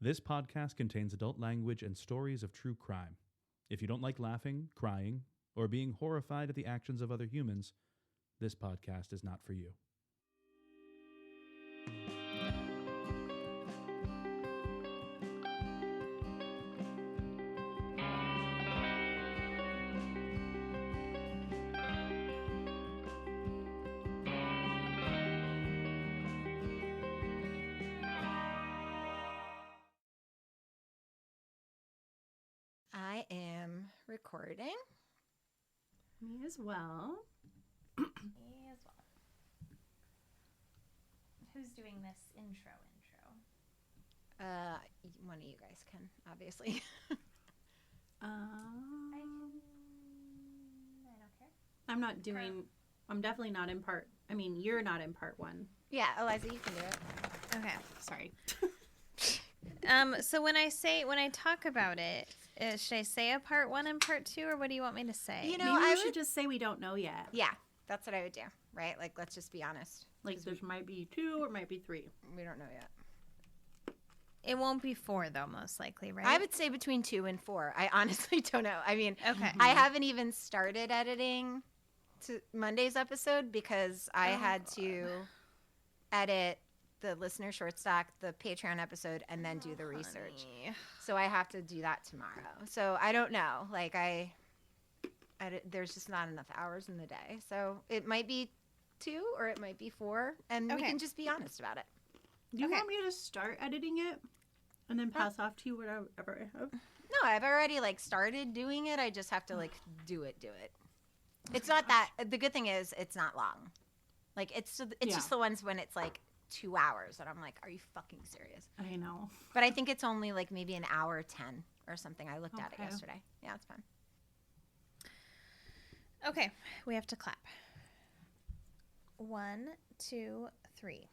This podcast contains adult language and stories of true crime. If you don't like laughing, crying, or being horrified at the actions of other humans, this podcast is not for you. I am recording. Me as well. Me as well. Who's doing this intro? One of you guys can, obviously. I don't care. I'm not doing. I'm definitely not in part. I mean, you're not in part one. Yeah, Eliza, you can do it. Okay. Sorry. So when I talk about it, should I say a part 1 and part 2, or what do you want me to say? You know, Maybe I we should just say we don't know yet. Yeah, that's what I would do, right? Like, let's just be honest. Like, there might be 2 or might be 3. We don't know yet. It won't be 4, though, most likely, right? I would say between 2 and 4. I honestly don't know. I mean, Okay. I haven't even started editing to Monday's episode because I had to edit the listener short stock, the Patreon episode, and then do the research. Honey. So I have to do that tomorrow. So I don't know. Like there's just not enough hours in the day. So it might be 2 or it might be 4, and we can just be honest about it. Do you want me to start editing it and then pass off to you whatever I have? No, I've already started doing it. I just have to do it. It's not that. The good thing is it's not long. It's just the ones when it's 2 hours and I'm like, are you fucking serious? I know. But I think it's only maybe an hour 10 or something. I looked at it yesterday. Yeah, it's fun. Okay, we have to clap. 1, 2, 3.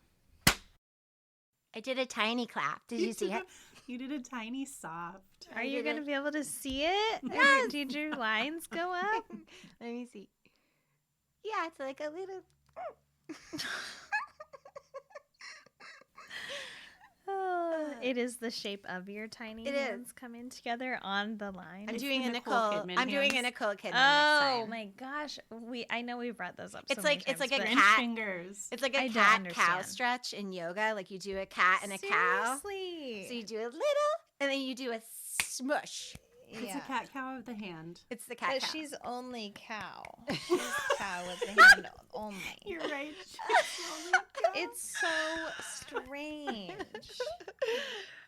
I did a tiny clap. Did you see it? You did a tiny soft. Are you going to be able to see it? Yes. Did your lines go up? Let me see. Yeah, it's like a little... It is the shape of your tiny hands coming together on the line. I'm It's doing the a Nicole Nicole. Kidman I'm doing a hands. Nicole Kidman next Oh time. my gosh, I know we've brought those up. It's so many like a times, but- French cat fingers. It's like a I don't cat-cow understand. stretch in yoga. Like you do a cat and a cow. Seriously. So you do a little, and then you do a smush. It's a cat-cow of the hand. It's the cat But cow. she's only cow. She's cow with the hand only. You're right. It's so strange.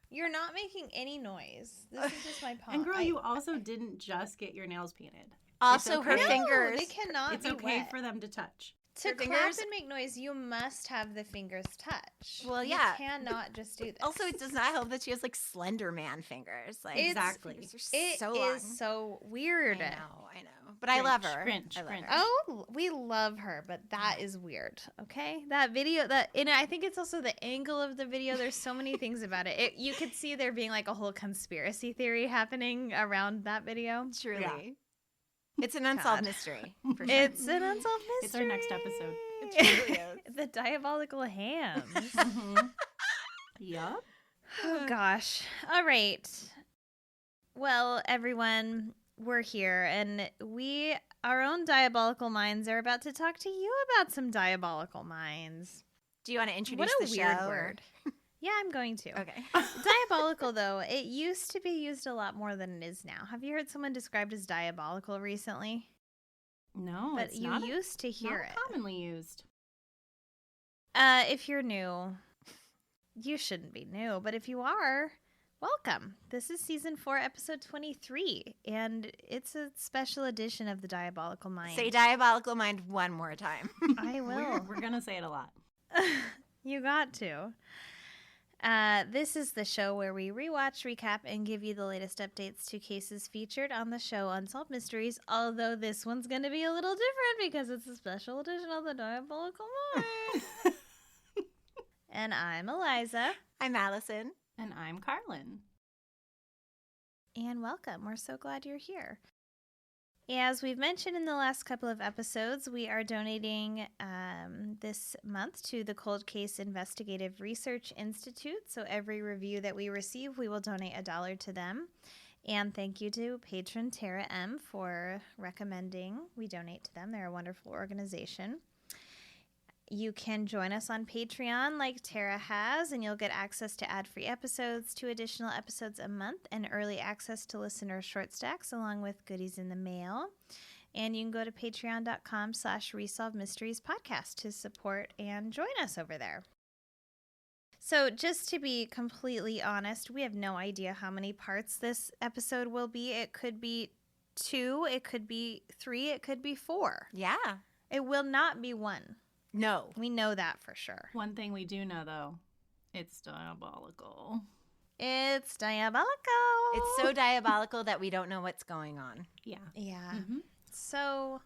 You're not making any noise. This is just my palm. And girl, you also didn't just get your nails painted. Also, It's her okay. No, fingers. they cannot It's be okay wet. for them to touch. To Her clap fingers- and make noise, you must have the fingers touch. Well, You yeah. cannot just do this. Also, it does not help that she has Slender Man fingers. Exactly. Fingers are It so long. is so weird. I know. But I love her. Grinch, I love Grinch. her. Oh, we love her, but that is weird. Okay, that video, and I think it's also the angle of the video. There's so many things about it. You could see there being a whole conspiracy theory happening around that video. Truly. Yeah. It's an unsolved God. mystery. For sure. It's an unsolved mystery. It's our next episode. It truly is. The diabolical hands. Yup. Oh gosh. All right. Well, everyone, we're here, and our own diabolical minds are about to talk to you about some diabolical minds. Do you want to introduce What a the weird show? word. Yeah, I'm going to. Okay. Diabolical, though, it used to be used a lot more than it is now. Have you heard someone described as diabolical recently? No, But it's you not used to hear not it. commonly used. If you're new, you shouldn't be new, but if you are, welcome. This is season 4, episode 23, and it's a special edition of the Diabolical Mind. Say diabolical mind one more time. I will. We're gonna say it a lot. You got to. This is the show where we rewatch, recap, and give you the latest updates to cases featured on the show Unsolved Mysteries, although this one's going to be a little different because it's a special edition of the Diabolical Mind. And I'm Eliza. I'm Allison. And I'm Carlin. And welcome. We're so glad you're here. As we've mentioned in the last couple of episodes, we are donating this month to the Cold Case Investigative Research Institute. So every review that we receive, we will donate $1 to them. And thank you to patron Tara M. for recommending we donate to them. They're a wonderful organization. You can join us on Patreon like Tara has, and you'll get access to ad-free episodes, 2 additional episodes a month, and early access to listener short stacks, along with goodies in the mail. And you can go to patreon.com/resolvedmysteriespodcast to support and join us over there. So just to be completely honest, we have no idea how many parts this episode will be. It could be 2, it could be 3, it could be 4. Yeah. It will not be 1. No. We know that for sure. One thing we do know, though, it's diabolical. It's diabolical. It's so diabolical that we don't know what's going on. Yeah. Yeah. Mm-hmm. So,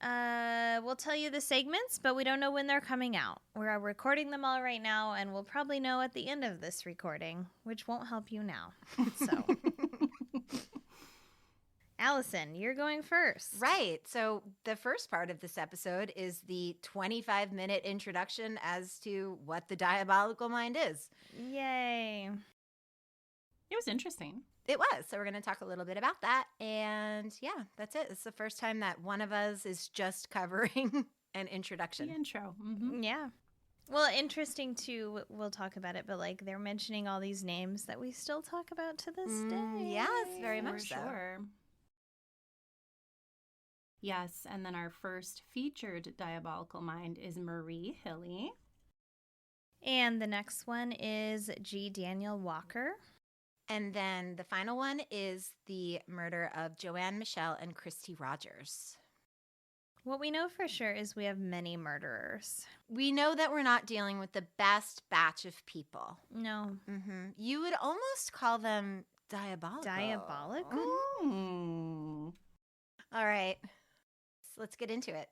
we'll tell you the segments, but we don't know when they're coming out. We're recording them all right now, and we'll probably know at the end of this recording, which won't help you now. So, Allison, you're going first. Right. So the first part of this episode is the 25-minute introduction as to what the diabolical mind is. Yay. It was interesting. It was. So we're going to talk a little bit about that. And yeah, that's it. It's the first time that one of us is just covering an introduction. The intro. Mm-hmm. Yeah. Well, interesting too, we'll talk about it, but like they're mentioning all these names that we still talk about to this day. Yes, very For much so. sure. Yes, and then our first featured diabolical mind is Marie Hilly. And the next one is G. Daniel Walker. And then the final one is the murder of Joanne Michelle and Christy Rogers. What we know for sure is we have many murderers. We know that we're not dealing with the best batch of people. No. Mm-hmm. You would almost call them diabolical. Diabolical? Mm. All right. Let's get into it.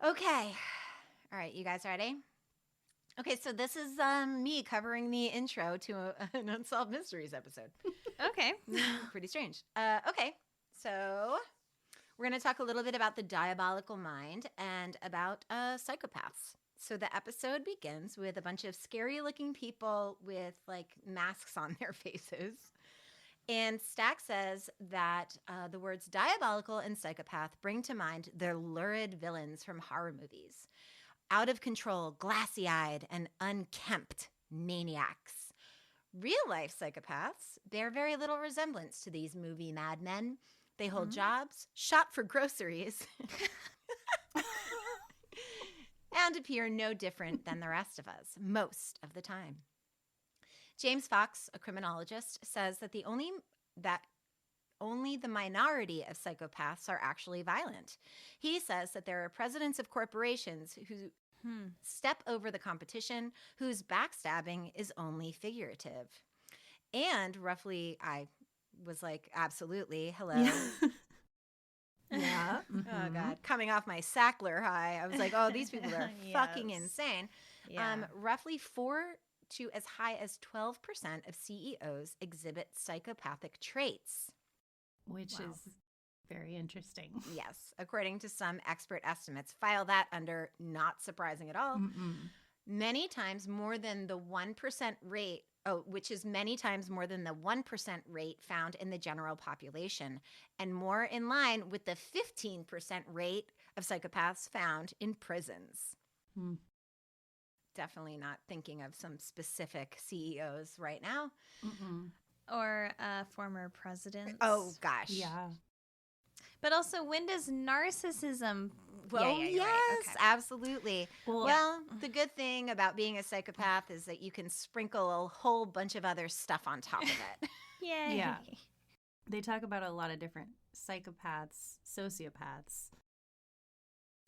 Okay. All right, you guys ready? Okay, so this is me covering the intro to an Unsolved Mysteries episode. Okay. Pretty strange. Okay, so we're going to talk a little bit about the diabolical mind and about psychopaths. So the episode begins with a bunch of scary-looking people with, like, masks on their faces. And Stack says that the words diabolical and psychopath bring to mind the lurid villains from horror movies. Out of control, glassy-eyed, and unkempt maniacs. Real-life psychopaths bear very little resemblance to these movie madmen. They hold jobs, shop for groceries, and appear no different than the rest of us, most of the time. James Fox, a criminologist, says that only the minority of psychopaths are actually violent. He says that there are presidents of corporations who step over the competition, whose backstabbing is only figurative. And roughly, I was like, absolutely, hello. Yeah. Oh, God. Coming off my Sackler high, I was like, oh, these people are fucking insane. Yeah. Roughly 4 to as high as 12% of CEOs exhibit psychopathic traits. Which is very interesting. Yes, according to some expert estimates. File that under not surprising at all. Mm-mm. Many times more than the 1% rate, which is many times more than the 1% rate found in the general population, and more in line with the 15% rate of psychopaths found in prisons. Mm. Definitely not thinking of some specific CEOs right now. Mm-mm. Or former presidents. Oh, gosh. Yeah. But also, when does narcissism... Well, you're yes, right. Okay. absolutely. Well, Well, the good thing about being a psychopath is that you can sprinkle a whole bunch of other stuff on top of it. Yay. Yeah. They talk about a lot of different psychopaths, sociopaths.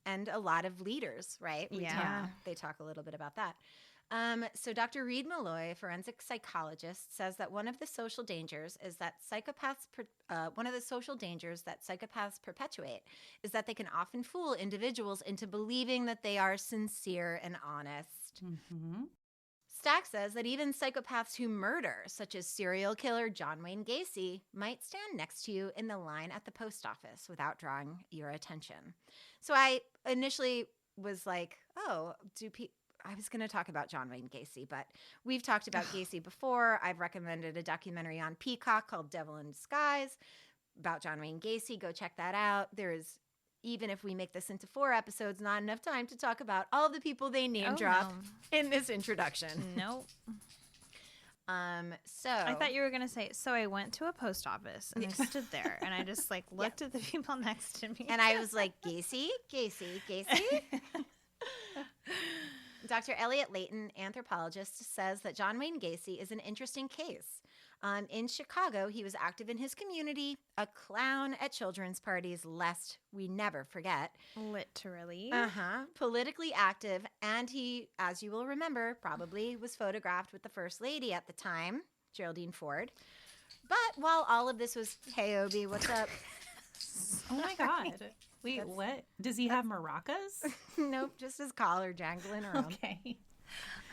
And a lot of leaders, right? Yeah. They talk a little bit about that. So Dr. Reed Malloy, forensic psychologist, says that one of the social dangers that psychopaths perpetuate is that they can often fool individuals into believing that they are sincere and honest. Mm-hmm. Stack says that even psychopaths who murder, such as serial killer John Wayne Gacy, might stand next to you in the line at the post office without drawing your attention. So I initially was like, oh, I was going to talk about John Wayne Gacy, but we've talked about Gacy before. I've recommended a documentary on Peacock called Devil in Disguise about John Wayne Gacy. Go check that out. There is, even if we make this into 4 episodes, not enough time to talk about all the people they name drop in this introduction. Nope. So I thought you were going to say, so I went to a post office and I stood there and I just like looked at the people next to me. And I was like, Gacy. Dr. Elliot Layton, anthropologist, says that John Wayne Gacy is an interesting case. In Chicago, he was active in his community, a clown at children's parties, lest we never forget. Literally. Politically active, and he, as you will remember, probably was photographed with the First Lady at the time, Geraldine Ford. But while all of this was, hey, Obi, what's up? Oh my God. Wait, what? Does he have maracas? Nope, just his collar jangling around. Okay.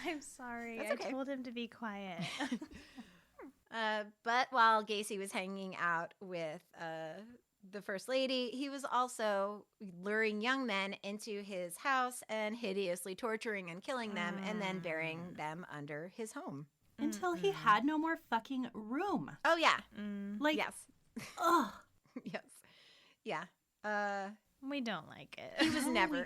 I'm sorry. That's okay. I told him to be quiet. But while Gacy was hanging out with the First Lady, he was also luring young men into his house and hideously torturing and killing them and then burying them under his home. Until he had no more fucking room. Oh, yeah. Like, yes. Ugh. Yes. Yeah. We don't like it.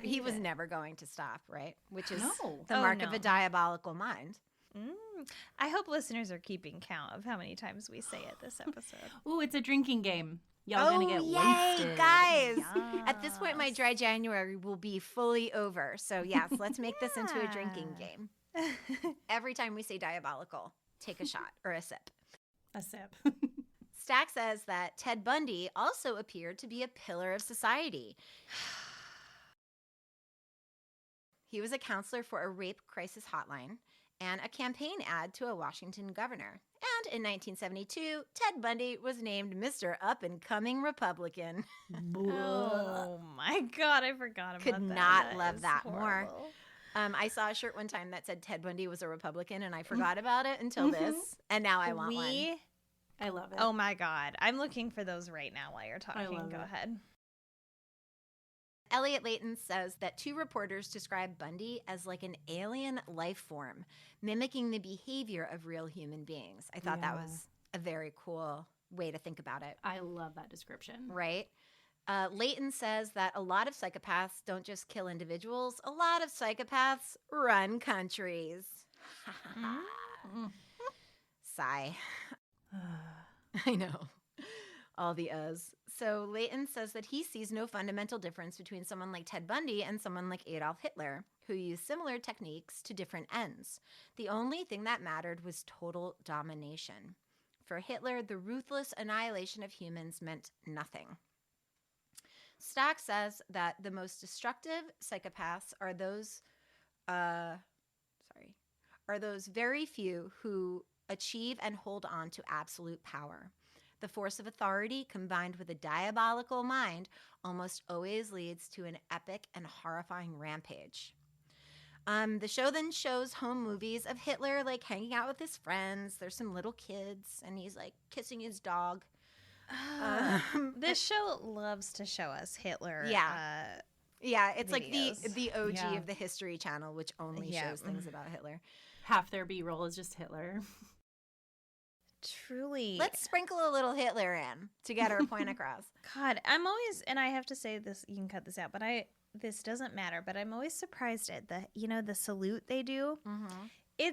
He was never going to stop, right? Which is No. the mark of a diabolical mind. I hope listeners are keeping count of how many times we say it this episode. Ooh, it's a drinking game. Y'all gonna get wasted. Guys. Yes. At this point, my dry January will be fully over. So, yes, let's make this into a drinking game. Every time we say diabolical, take a shot or a sip. A sip. Stack says that Ted Bundy also appeared to be a pillar of society. He was a counselor for a rape crisis hotline and a campaign ad to a Washington governor. And in 1972, Ted Bundy was named Mr. Up-and-Coming Republican. Oh my God, I forgot about that. Could not love that more. I saw a shirt one time that said Ted Bundy was a Republican, and I forgot about it until this, and now I want one. I love it. Oh my God, I'm looking for those right now while you're talking. Go ahead. Elliot Layton says that 2 reporters describe Bundy as like an alien life form, mimicking the behavior of real human beings. I thought that was a very cool way to think about it. I love that description. Right? Layton says that a lot of psychopaths don't just kill individuals. A lot of psychopaths run countries. Sigh. I know. All the uhs. So Layton says that he sees no fundamental difference between someone like Ted Bundy and someone like Adolf Hitler, who used similar techniques to different ends. The only thing that mattered was total domination. For Hitler, the ruthless annihilation of humans meant nothing. Stack says that the most destructive psychopaths are those very few who achieve and hold on to absolute power. The force of authority combined with a diabolical mind almost always leads to an epic and horrifying rampage. The show then shows home movies of Hitler like hanging out with his friends. There's some little kids and he's like kissing his dog. This show loves to show us Hitler. Yeah, it's videos. like the OG of the History Channel, which only shows things about Hitler. Half their B-roll is just Hitler. Truly. Let's sprinkle a little Hitler in to get our point across. God, I'm always, and I have to say this, you can cut this out, but this doesn't matter, but I'm always surprised at the salute they do. Mm-hmm. I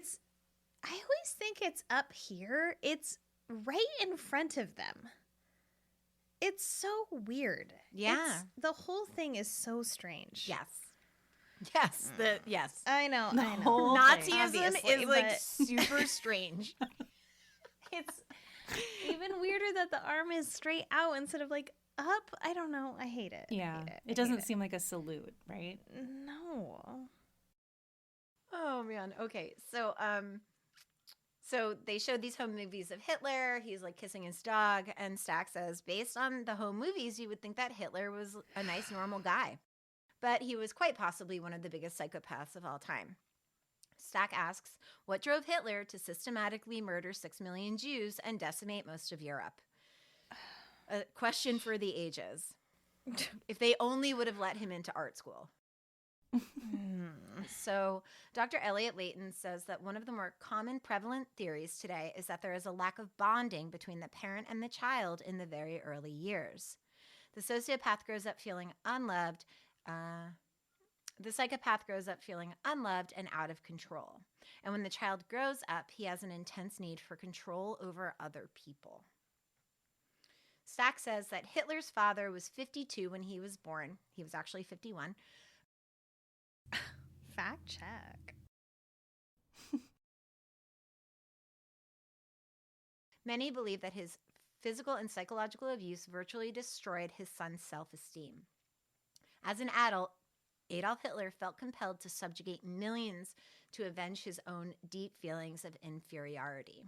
always think it's up here. It's right in front of them. It's so weird. Yeah. The whole thing is so strange. Yes. Yes. I know. Nazism is like super strange. It's even weirder that the arm is straight out instead of like up. I don't know. I hate it. Yeah. It doesn't seem like a salute, right? No. Oh man. Okay. So they showed these home movies of Hitler. He's like kissing his dog, and Stack says, based on the home movies, you would think that Hitler was a nice, normal guy. But he was quite possibly one of the biggest psychopaths of all time. Stack asks, what drove Hitler to systematically murder 6 million Jews and decimate most of Europe? A question for the ages. If they only would have let him into art school. So Dr. Elliot Layton says that one of the more common prevalent theories today is that there is a lack of bonding between the parent and the child in the very early years. The sociopath grows up feeling unloved. The psychopath grows up feeling unloved and out of control. And when the child grows up, he has an intense need for control over other people. Stack says that Hitler's father was 52 when he was born. He was actually 51. Fact check. Many believe that his physical and psychological abuse virtually destroyed his son's self-esteem. As an adult, Adolf Hitler felt compelled to subjugate millions to avenge his own deep feelings of inferiority.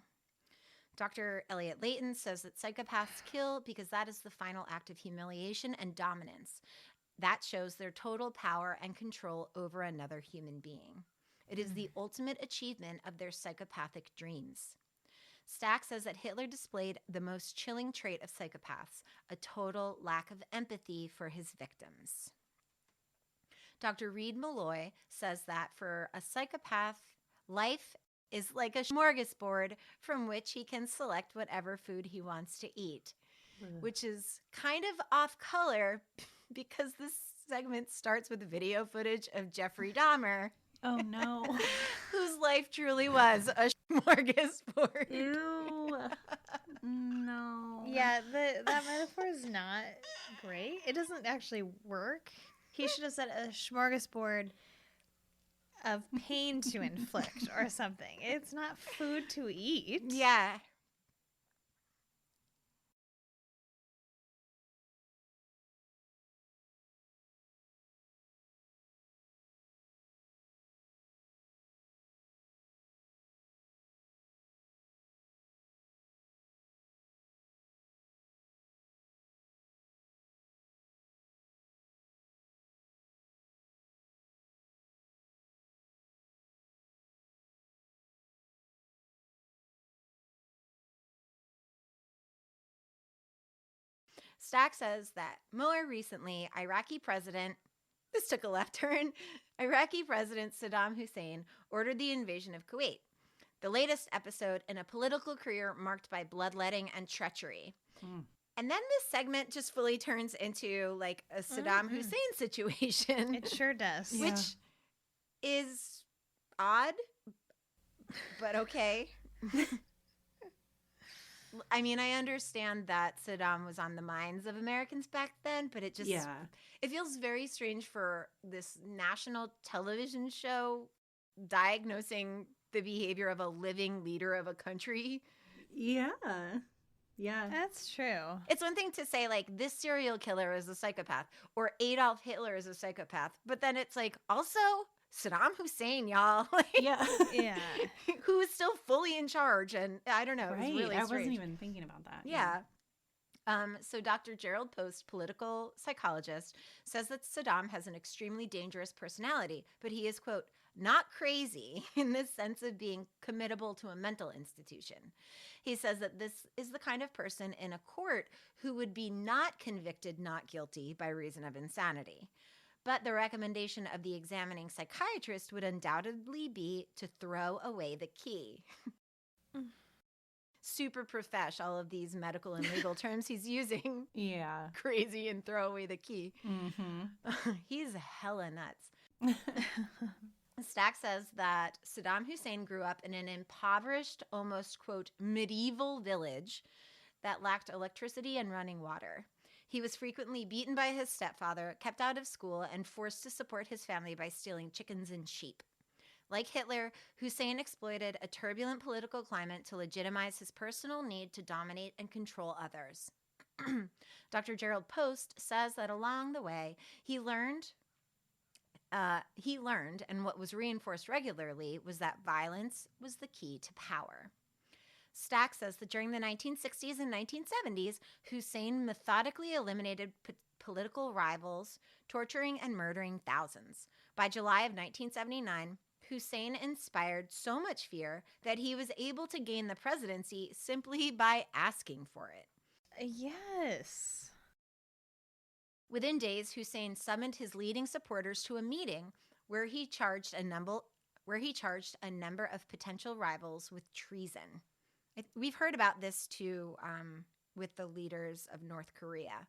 Dr. Elliot Layton says that psychopaths kill because that is the final act of humiliation and dominance. That shows their total power and control over another human being. It is the ultimate achievement of their psychopathic dreams. Stack says that Hitler displayed the most chilling trait of psychopaths, a total lack of empathy for his victims. Dr. Reed Malloy says that for a psychopath, life is like a smorgasbord from which he can select whatever food he wants to eat, which is kind of off color because this segment starts with video footage of Jeffrey Dahmer. Oh, no. Whose life truly was a smorgasbord. Ew. No. Yeah, that metaphor is not great. It doesn't actually work. He should have said a smorgasbord of pain to inflict or something. It's not food to eat. Yeah. Stack says that more recently, this took a left turn, Iraqi President Saddam Hussein ordered the invasion of Kuwait, the latest episode in a political career marked by bloodletting and treachery. And then this segment just fully turns into like a Saddam Hussein situation. It sure does. Yeah. Which is odd, but okay. I mean, I understand that Saddam was on the minds of Americans back then, but it just it feels very strange for this national television show diagnosing the behavior of a living leader of a country. Yeah. Yeah. That's true. It's one thing to say, like, this serial killer is a psychopath or Adolf Hitler is a psychopath, but then it's like, also Saddam Hussein, y'all. Yeah. Yeah. Who is still fully in charge. And I don't know. It was Right. really I strange. wasn't even thinking about that. Yeah. So Dr. Gerald Post, political psychologist, says that Saddam has an extremely dangerous personality, but he is, quote, not crazy in this sense of being committable to a mental institution. He says that this is the kind of person in a court who would be not convicted not guilty by reason of insanity. But the recommendation of the examining psychiatrist would undoubtedly be to throw away the key. Super profesh, all of these medical and legal terms he's using. Yeah. Crazy and throw away the key. Mm-hmm. He's hella nuts. Stack says that Saddam Hussein grew up in an impoverished, almost, quote, medieval village that lacked electricity and running water. He was frequently beaten by his stepfather, kept out of school, and forced to support his family by stealing chickens and sheep. Like Hitler, Hussein exploited a turbulent political climate to legitimize his personal need to dominate and control others. Dr. Gerald Post says that along the way, he learned, and what was reinforced regularly, was that violence was the key to power. Stack says that during the 1960s and 1970s, Hussein methodically eliminated political rivals, torturing and murdering thousands. By July of 1979, Hussein inspired so much fear that he was able to gain the presidency simply by asking for it. Yes. Within days, Hussein summoned his leading supporters to a meeting where he charged a number of potential rivals with treason. We've heard about this too with the leaders of North Korea,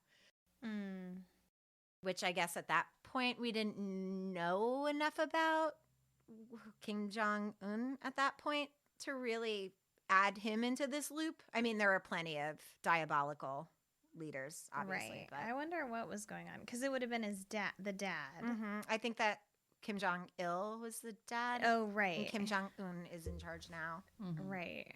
which I guess at that point we didn't know enough about Kim Jong-un at that point to really add him into this loop. I mean, there are plenty of diabolical leaders, obviously. Right. But I wonder what was going on because it would have been the dad. I think that Kim Jong-il was the dad. Oh, right. And Kim Jong-un is in charge now. Right.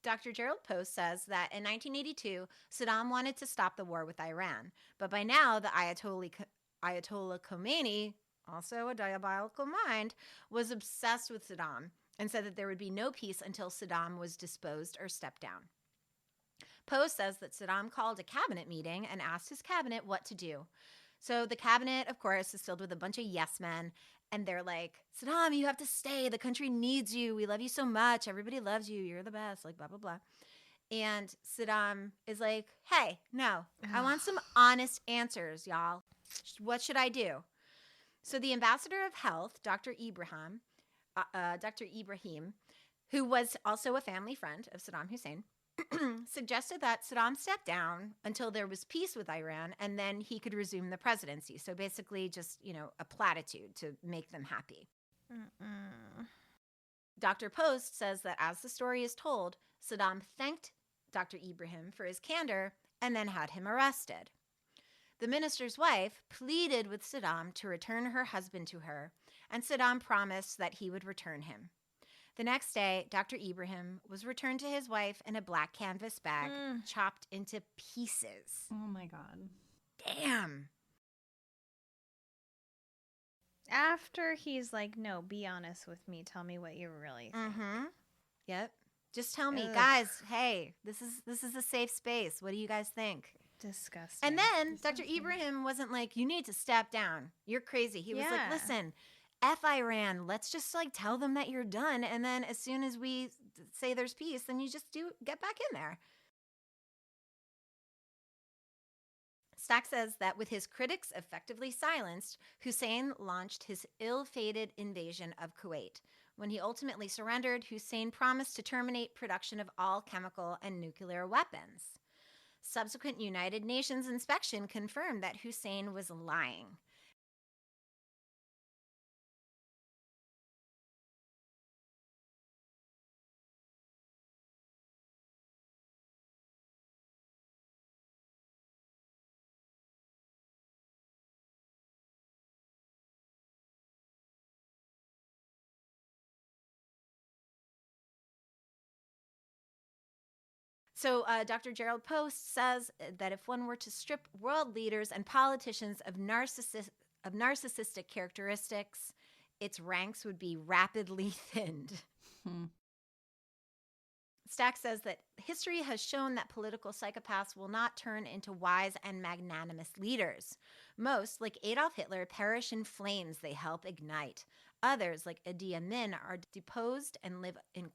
Dr. Gerald Post says that in 1982, Saddam wanted to stop the war with Iran, but by now the Ayatollah Khomeini, also a diabolical mind, was obsessed with Saddam and said that there would be no peace until Saddam was disposed or stepped down. Post says that Saddam called a cabinet meeting and asked his cabinet what to do. So the cabinet, of course, is filled with a bunch of yes men, and they're like, Saddam, you have to stay. The country needs you. We love you so much. Everybody loves you. You're the best, like blah, blah, blah. And Saddam is like, hey, no, I want some honest answers, y'all. What should I do? So the ambassador of health, Dr. Ibrahim, who was also a family friend of Saddam Hussein, suggested that Saddam step down until there was peace with Iran and then he could resume the presidency. So basically just, a platitude to make them happy. Dr. Post says that as the story is told, Saddam thanked Dr. Ibrahim for his candor and then had him arrested. The minister's wife pleaded with Saddam to return her husband to her, and Saddam promised that he would return him. The next day, Dr. Ibrahim was returned to his wife in a black canvas bag, chopped into pieces. Oh my God. Damn. After he's like, no, be honest with me. Tell me what you really think. Yep. Just tell me, guys, hey, this is a safe space. What do you guys think? Disgusting. And then Dr. Ibrahim wasn't like, you need to step down. You're crazy. He was like, listen, F Iran, let's just tell them that you're done. And then as soon as we say there's peace, then you just get back in there. Stack says that with his critics effectively silenced, Hussein launched his ill-fated invasion of Kuwait. When he ultimately surrendered, Hussein promised to terminate production of all chemical and nuclear weapons. Subsequent United Nations inspection confirmed that Hussein was lying. So Dr. Gerald Post says that if one were to strip world leaders and politicians of narcissistic characteristics, its ranks would be rapidly thinned. Stack says that history has shown that political psychopaths will not turn into wise and magnanimous leaders. Most, like Adolf Hitler, perish in flames they help ignite. Others, like Idi Amin, are deposed and live in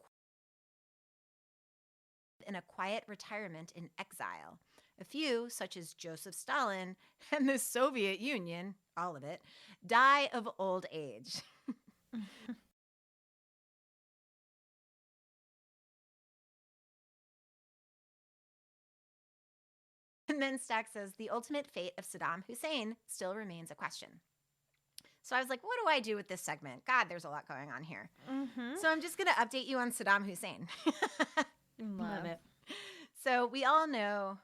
a quiet retirement in exile. A few, such as Joseph Stalin and the Soviet Union, all of it, die of old age. And then Stack says the ultimate fate of Saddam Hussein still remains a question. So I was like, what do I do with this segment? God, there's a lot going on here. So I'm just going to update you on Saddam Hussein. Love it. So we all know,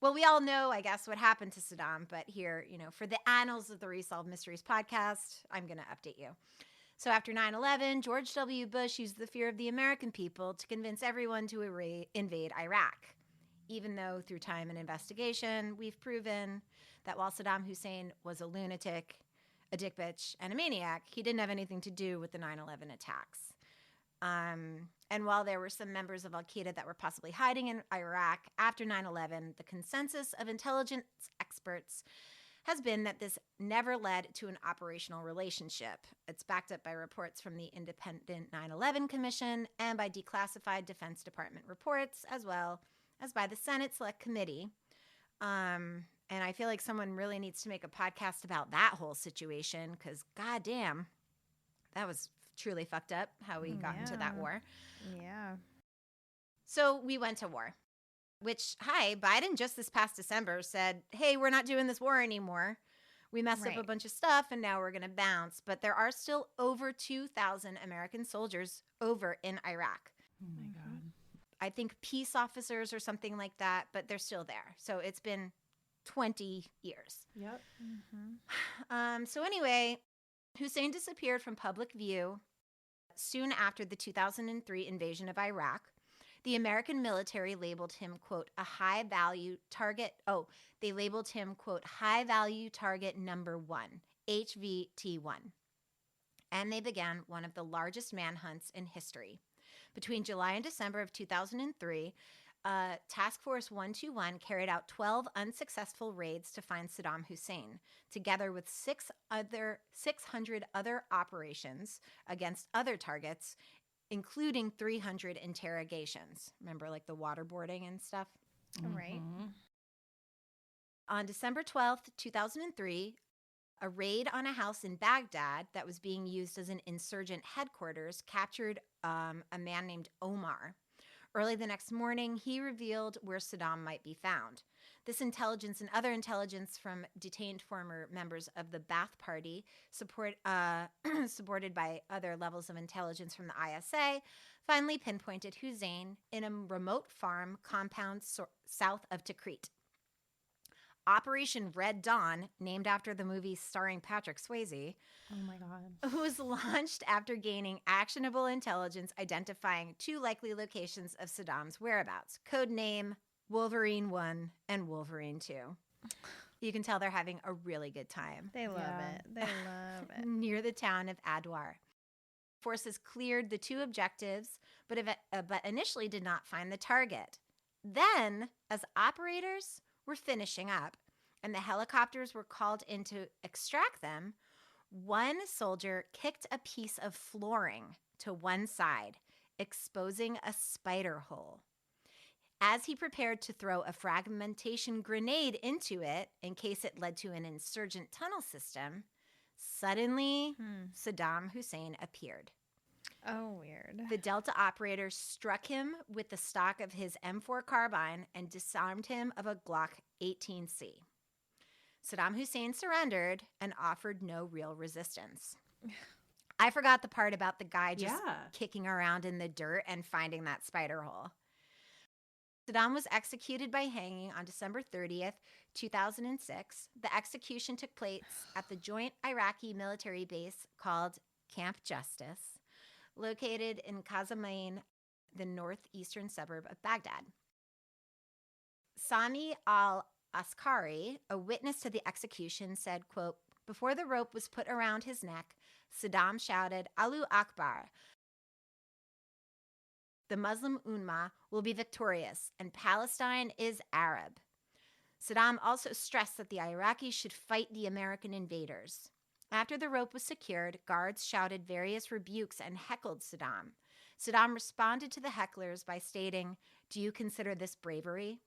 I guess, what happened to Saddam. But here, for the annals of the Resolved Mysteries podcast, I'm going to update you. So after 9/11, George W. Bush used the fear of the American people to convince everyone to invade Iraq. Even though through time and investigation, we've proven that while Saddam Hussein was a lunatic, a dick bitch, and a maniac. He didn't have anything to do with the 9/11 attacks. And while there were some members of Al-Qaeda that were possibly hiding in Iraq after 9/11, the consensus of intelligence experts has been that this never led to an operational relationship. It's backed up by reports from the Independent 9/11 Commission and by declassified Defense Department reports, as well as by the Senate Select Committee. And I feel like someone really needs to make a podcast about that whole situation because, goddamn, that was truly fucked up how we got into that war. Yeah. So we went to war, which, Biden just this past December said, hey, we're not doing this war anymore. We messed up a bunch of stuff and now we're going to bounce. But there are still over 2,000 American soldiers over in Iraq. Oh my God. I think peace officers or something like that, but they're still there. So it's been 20 years. Yep. So anyway, Hussein disappeared from public view soon after the 2003 invasion of Iraq. The American military labeled him, quote, a high-value target. Oh, they labeled him, quote, high-value target number 1, HVT-1. And they began one of the largest manhunts in history. Between July and December of 2003, Task Force 121 carried out 12 unsuccessful raids to find Saddam Hussein, together with 600 other operations against other targets, including 300 interrogations. Remember, like the waterboarding and stuff? Right. On December 12th, 2003, a raid on a house in Baghdad that was being used as an insurgent headquarters captured a man named Omar. Early the next morning, he revealed where Saddam might be found. This intelligence and other intelligence from detained former members of the Ba'ath Party, supported by other levels of intelligence from the ISA, finally pinpointed Hussein in a remote farm compound south of Tikrit. Operation Red Dawn, named after the movie starring Patrick Swayze, Oh my God. was launched after gaining actionable intelligence identifying 2 likely locations of Saddam's whereabouts, codename Wolverine 1 and Wolverine 2. You can tell they're having a really good time. They love Yeah. it. They love it. Near the town of Adwar. Forces cleared the 2 objectives, but initially did not find the target. Then, as operators were finishing up and the helicopters were called in to extract them, one soldier kicked a piece of flooring to one side, exposing a spider hole. As he prepared to throw a fragmentation grenade into it in case it led to an insurgent tunnel system, suddenly Saddam Hussein appeared. Oh, weird. The Delta operator struck him with the stock of his M4 carbine and disarmed him of a Glock 18C. Saddam Hussein surrendered and offered no real resistance. I forgot the part about the guy just kicking around in the dirt and finding that spider hole. Saddam was executed by hanging on December 30th, 2006. The execution took place at the joint Iraqi military base called Camp Justice, located in Qazamain, the northeastern suburb of Baghdad. Sami al-Askari, a witness to the execution, said, quote, before the rope was put around his neck, Saddam shouted, Allahu Akbar. The Muslim Ummah will be victorious, and Palestine is Arab. Saddam also stressed that the Iraqis should fight the American invaders. After the rope was secured, guards shouted various rebukes and heckled Saddam. Saddam responded to the hecklers by stating, do you consider this bravery?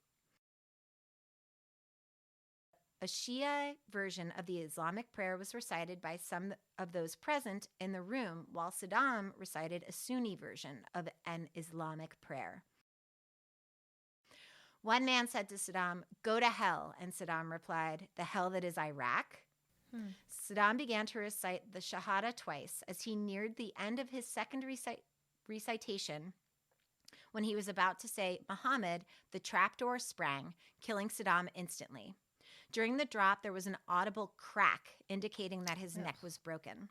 A Shia version of the Islamic prayer was recited by some of those present in the room, while Saddam recited a Sunni version of an Islamic prayer. One man said to Saddam, go to hell, and Saddam replied, the hell that is Iraq? Saddam began to recite the Shahada twice as he neared the end of his second recitation. When he was about to say Muhammad, the trapdoor sprang, killing Saddam instantly. During the drop, there was an audible crack indicating that his neck was broken.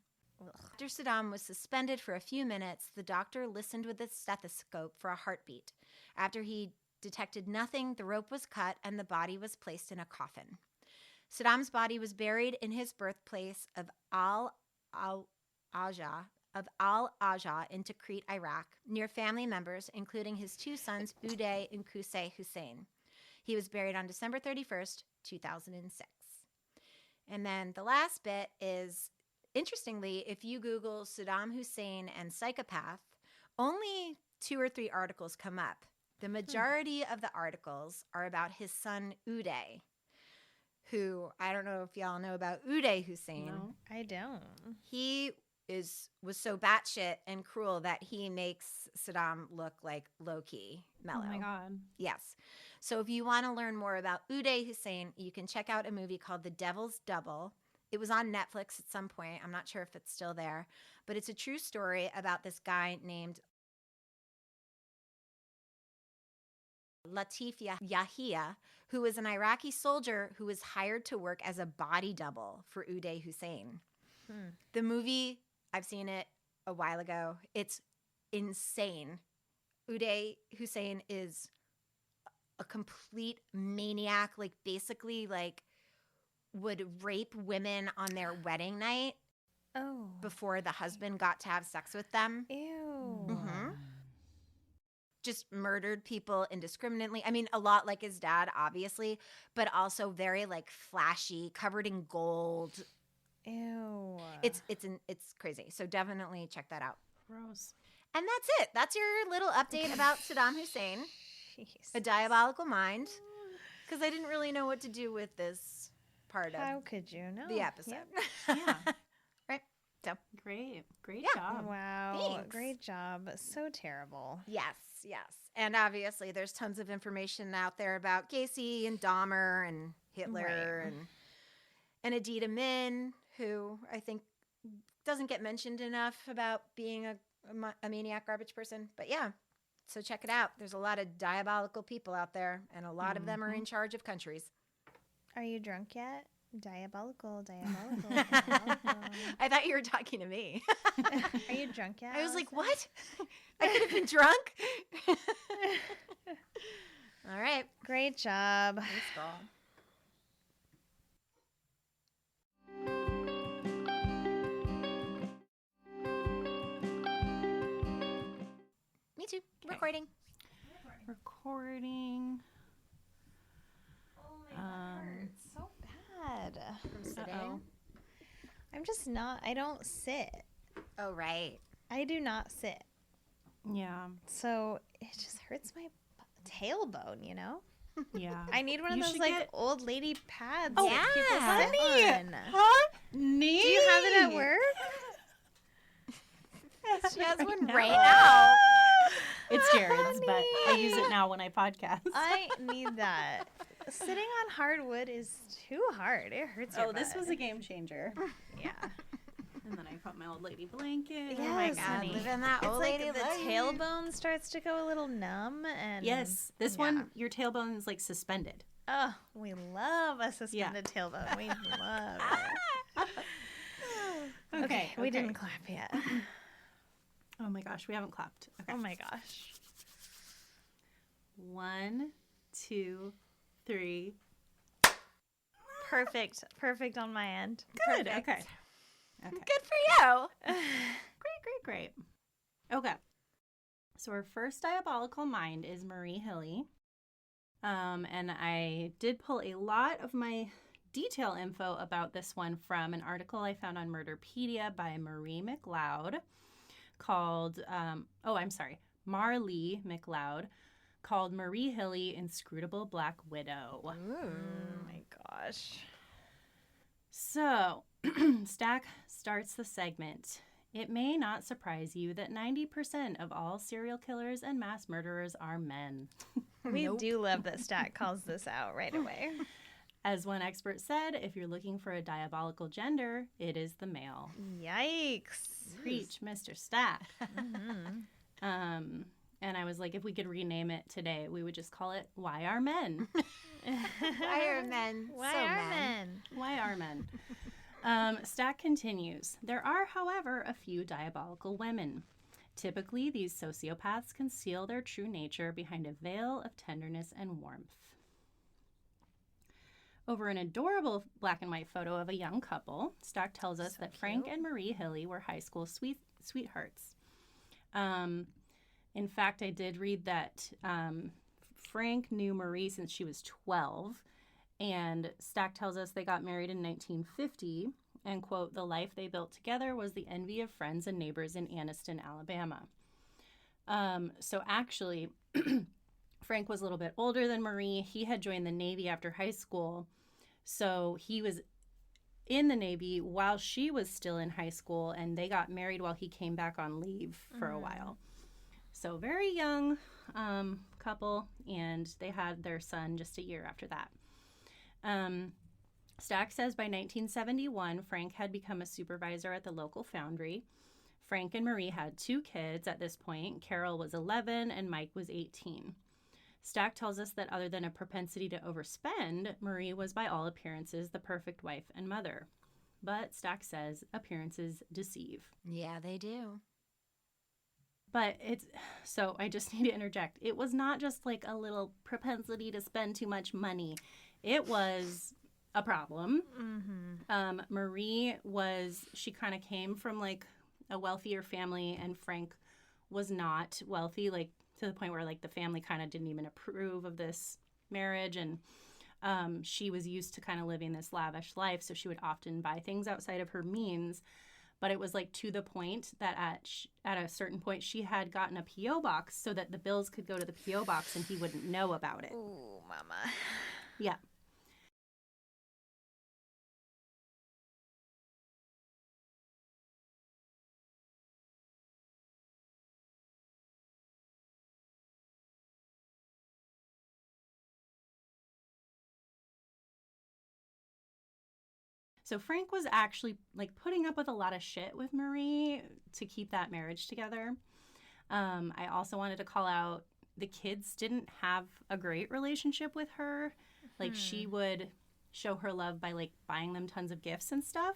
After Saddam was suspended for a few minutes, the doctor listened with a stethoscope for a heartbeat. After he detected nothing, the rope was cut and the body was placed in a coffin. Saddam's body was buried in his birthplace of Al-Ajah in Tikrit, Iraq, near family members, including his 2 sons, Uday and Qusay Hussein. He was buried on December 31st, 2006. And then the last bit is, interestingly, if you Google Saddam Hussein and psychopath, only 2 or 3 articles come up. The majority of the articles are about his son, Uday, who, I don't know if y'all know about Uday Hussein. No. I don't. He was so batshit and cruel that he makes Saddam look like low-key mellow. Oh my God. Yes. So if you want to learn more about Uday Hussein, you can check out a movie called The Devil's Double. It was on Netflix at some point. I'm not sure if it's still there, but it's a true story about this guy named Latif Yahia, who was an Iraqi soldier who was hired to work as a body double for Uday Hussein. The movie, I've seen it a while ago. It's insane. Uday Hussein is a complete maniac, like basically like would rape women on their wedding night before the husband got to have sex with them. Ew. Mm-hmm. Just murdered people indiscriminately. I mean, a lot like his dad, obviously, but also very like flashy, covered in gold. Ew. It's crazy. So definitely check that out. Gross. And that's it. That's your little update about Saddam Hussein, Jeez. A Diabolical Mind, because I didn't really know what to do with this part How of could you know? the episode. Yeah. Right. So Great. Great Yeah. job. Wow. Thanks. Great job. So terrible. yes. And obviously there's tons of information out there about Gacy and Dahmer and Hitler Right. and Adita Min, who I think doesn't get mentioned enough about being a maniac garbage person. But yeah, so check it out. There's a lot of diabolical people out there, and a lot of them are in charge of countries. Are you drunk yet? Diabolical. Diabolical. I thought you were talking to me. Are you drunk yet? I was like, Allison? what? I could have been drunk? All right. Great job. Thanks, girl. Me too. Okay. Recording. Recording. Oh my God. It's so bad. From sitting. Uh-oh. I'm just not. I don't sit. Oh, right. I do not sit. Yeah. So it just hurts my tailbone, you know? Yeah. I need one of You those should like get- old lady pads Oh, that people yeah. sit on. Honey. Do you have it at work? She has one now. right now. It's Jared's, but I use it now when I podcast. I need that. Sitting on hardwood is too hard. It hurts your Oh, this butt. was a game changer. Yeah. And then I put my old lady blanket. Yes, Oh my God, honey. living that It's old like lady the life. tailbone starts to go a little numb and Yes, this yeah. one, your tailbone is like suspended. Oh, we love a suspended tailbone. We love it. Okay, We didn't clap yet. Oh my gosh, we haven't clapped. Okay. Oh my gosh. 1, 2, 3. Perfect. Perfect on my end. Good. Perfect. Okay. Okay. Good for you. Great. Okay. So our first diabolical mind is Marie Hilly. And I did pull a lot of my detail info about this one from an article I found on Murderpedia by Marie McLeod called, Marlee McLeod, called Marie Hilly, Inscrutable Black Widow. Oh my gosh. So, Stack starts the segment. It may not surprise you that 90% of all serial killers and mass murderers are men. We do love that Stat calls this out right away. As one expert said, if you're looking for a diabolical gender, it is the male. Yikes. Preach, Mr. Stack. Mhm. And I was like, if we could rename it today, we would just call it Why Are Men? Why are men Why so are men? Why Are Men? Stack continues. There are, however, a few diabolical women. Typically, these sociopaths conceal their true nature behind a veil of tenderness and warmth. Over an adorable black and white photo of a young couple, Stack tells us that Frank cute. and Marie Hilly were high school sweethearts. In fact, I did read that Frank knew Marie since she was 12, and Stack tells us they got married in 1950, and, quote, the life they built together was the envy of friends and neighbors in Anniston, Alabama. So actually, Frank was a little bit older than Marie. He had joined the Navy after high school, so he was in the Navy while she was still in high school, and they got married while he came back on leave for a while. So very young couple, and they had their son just a year after that. Stack says by 1971, Frank had become a supervisor at the local foundry. Frank and Marie had 2 kids at this point. Carol was 11 and Mike was 18. Stack tells us that other than a propensity to overspend, Marie was by all appearances the perfect wife and mother. But Stack says appearances deceive. Yeah, they do. But so I just need to interject. It was not just like a little propensity to spend too much money. It was a problem. Marie she kind of came from like a wealthier family, and Frank was not wealthy, like to the point where like the family kind of didn't even approve of this marriage. And she was used to kind of living this lavish life, so she would often buy things outside of her means. But it was like to the point that at a certain point she had gotten a P.O. box so that the bills could go to the P.O. box and he wouldn't know about it. Ooh, mama. Yeah. So Frank was actually like putting up with a lot of shit with Marie to keep that marriage together. I also wanted to call out the kids didn't have a great relationship with her. Like she would show her love by like buying them tons of gifts and stuff.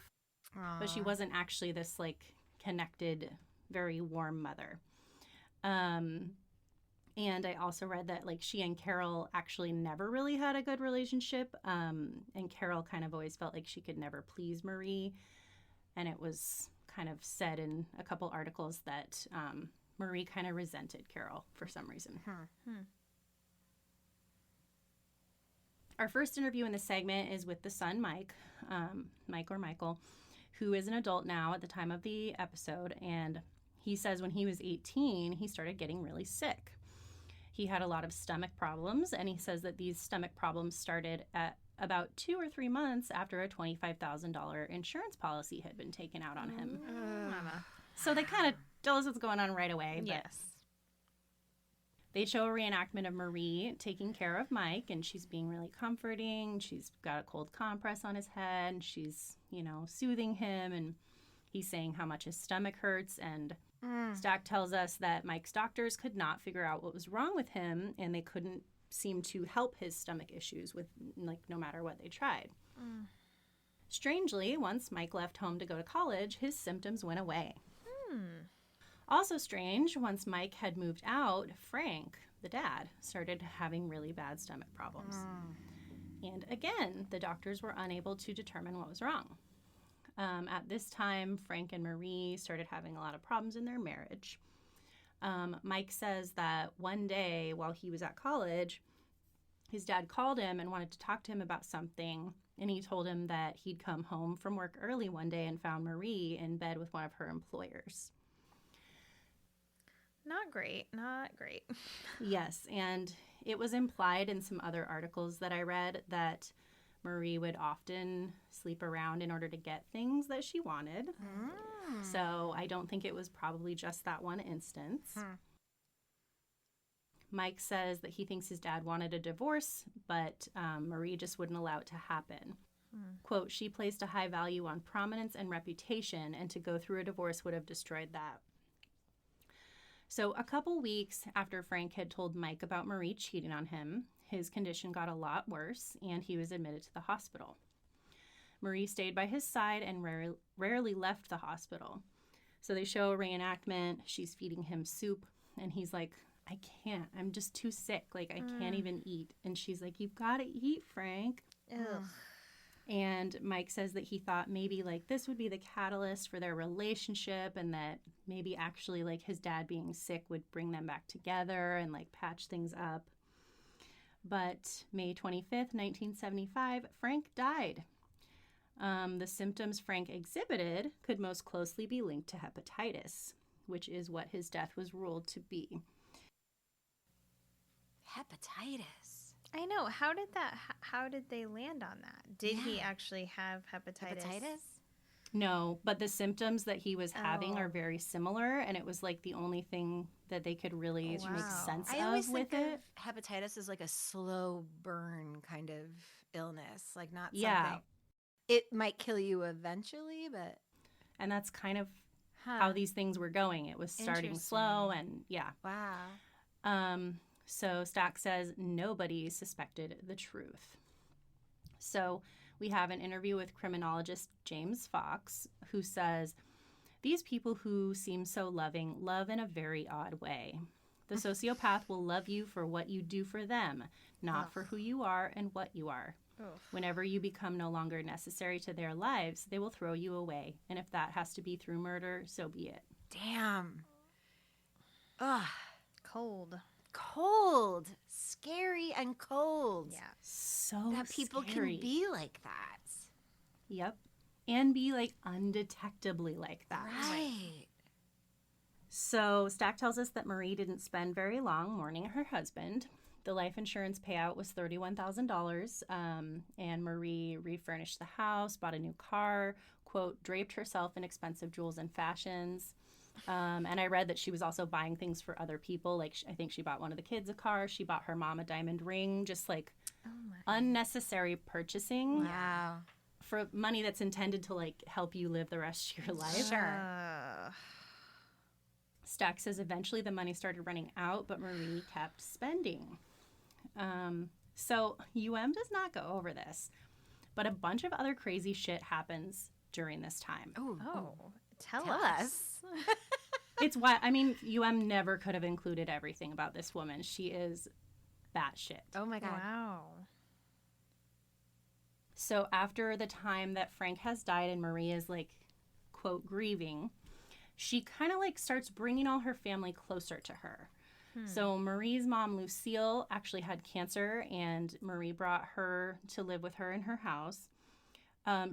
But she wasn't actually this like connected, very warm mother. And I also read that like she and Carol actually never really had a good relationship. And Carol kind of always felt like she could never please Marie. And it was kind of said in a couple articles that Marie kind of resented Carol for some reason. Our first interview in this segment is with the son, Mike, Mike or Michael, who is an adult now at the time of the episode. And he says when he was 18, he started getting really sick. He had a lot of stomach problems, and he says that these stomach problems started at about 2 or 3 months after a $25,000 insurance policy had been taken out on him. Mama. So they kind of tell us what's going on right away. But Yes. they show a reenactment of Marie taking care of Mike, and she's being really comforting. She's got a cold compress on his head, and she's, soothing him, and he's saying how much his stomach hurts. And Stack tells us that Mike's doctors could not figure out what was wrong with him, and they couldn't seem to help his stomach issues with, like, no matter what they tried. Strangely, once Mike left home to go to college, his symptoms went away. Also strange, once Mike had moved out, Frank, the dad, started having really bad stomach problems. And again, the doctors were unable to determine what was wrong. At this time, Frank and Marie started having a lot of problems in their marriage. Mike says that one day while he was at college, his dad called him and wanted to talk to him about something. And he told him that he'd come home from work early one day and found Marie in bed with one of her employers. Not great. Not great. Yes, and it was implied in some other articles that I read that Marie would often sleep around in order to get things that she wanted. So I don't think it was probably just that one instance. Mike says that he thinks his dad wanted a divorce, but Marie just wouldn't allow it to happen. Quote, she placed a high value on prominence and reputation, and to go through a divorce would have destroyed that. So a couple weeks after Frank had told Mike about Marie cheating on him, his condition got a lot worse, and he was admitted to the hospital. Marie stayed by his side and rarely left the hospital. So they show a reenactment. She's feeding him soup, and he's like, I can't. I'm just too sick. Like, I can't even eat. And she's like, you've got to eat, Frank. Ugh. And Mike says that he thought maybe like this would be the catalyst for their relationship, and that maybe actually like his dad being sick would bring them back together and like patch things up. But May 25th, 1975, Frank died. The symptoms Frank exhibited could most closely be linked to hepatitis, which is what his death was ruled to be. Hepatitis. I know. How did they land on that? Did he actually have hepatitis? No, but the symptoms that he was having Oh. are very similar, and it was like the only thing that they could really Wow. make sense I always of with think it. of hepatitis as like a slow burn kind of illness, like not something. Yeah. It might kill you eventually, but And that's kind of how these things were going. It was starting slow, and yeah. Wow. So Stack says nobody suspected the truth. So we have an interview with criminologist James Fox, who says, "These people who seem so loving love in a very odd way. The sociopath will love you for what you do for them, not for who you are and what you are. Whenever you become no longer necessary to their lives, they will throw you away. And if that has to be through murder, so be it." Damn. Ugh. Cold. Scary and cold. Yeah. So That people scary. can be like that. Yep. And be like undetectably like that. Right. So Stack tells us that Marie didn't spend very long mourning her husband. The life insurance payout was $31,000, and Marie refurnished the house, bought a new car, quote, draped herself in expensive jewels and fashions. And I read that she was also buying things for other people. Like, I think she bought one of the kids a car. She bought her mom a diamond ring, just like unnecessary purchasing Wow. for money that's intended to like help you live the rest of your life. Sure. Stack says eventually the money started running out, but Marie kept spending. So does not go over this, but a bunch of other crazy shit happens during this time. Oh, tell Tell us. us. It's why, I mean, never could have included everything about this woman. She is batshit. Oh my God. Wow. So after the time that Frank has died and Marie is like, quote, grieving, she kind of like starts bringing all her family closer to her. So Marie's mom, Lucille, actually had cancer, and Marie brought her to live with her in her house.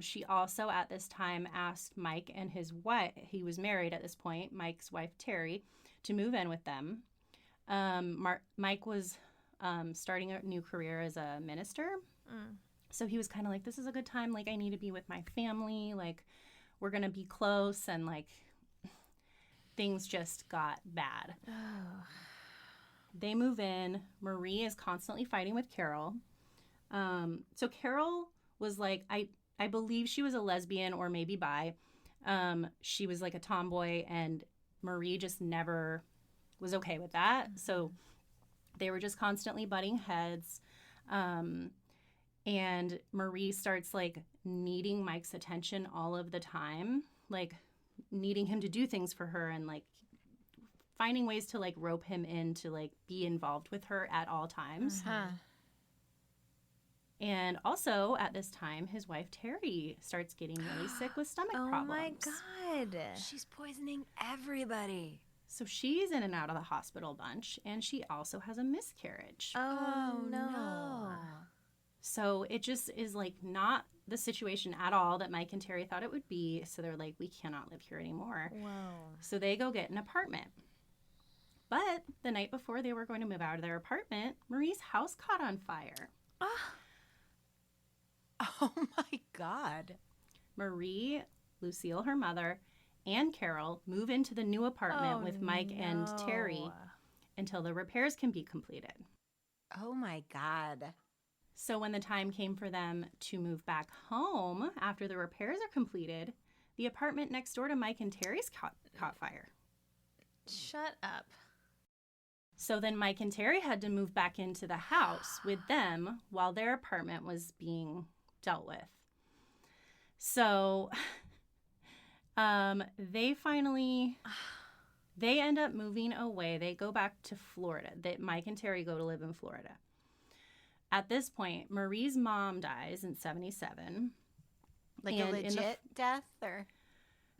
She also, at this time, asked Mike and his wife, he was married at this point, Mike's wife, Terry, to move in with them. Mike was starting a new career as a minister. So he was kind of like, this is a good time. Like, I need to be with my family. Like, we're going to be close. And, like, things just got bad. They move in. Marie is constantly fighting with Carol. So Carol was like, I believe she was a lesbian or maybe bi. She was like a tomboy, and Marie just never was okay with that. So they were just constantly butting heads. And Marie starts like needing Mike's attention all of the time, like needing him to do things for her and like finding ways to like rope him in to like be involved with her at all times. And also at this time, his wife Terry starts getting really sick with stomach problems. Oh my God. She's poisoning everybody. So she's in and out of the hospital a bunch, and she also has a miscarriage. Oh, no. So it just is like not the situation at all that Mike and Terry thought it would be. So they're like, we cannot live here anymore. Whoa. So they go get an apartment. But the night before they were going to move out of their apartment, Marie's house caught on fire. Oh my God. Marie, Lucille, her mother, and Carol move into the new apartment with Mike and Terry until the repairs can be completed. Oh my God. So when the time came for them to move back home after the repairs are completed, the apartment next door to Mike and Terry's caught fire. Shut up. So then Mike and Terry had to move back into the house with them while their apartment was being dealt with. So they end up moving away. They go back to Florida. Mike and Terry go to live in Florida. At this point, Marie's mom dies in 1977. Like a legit death, or?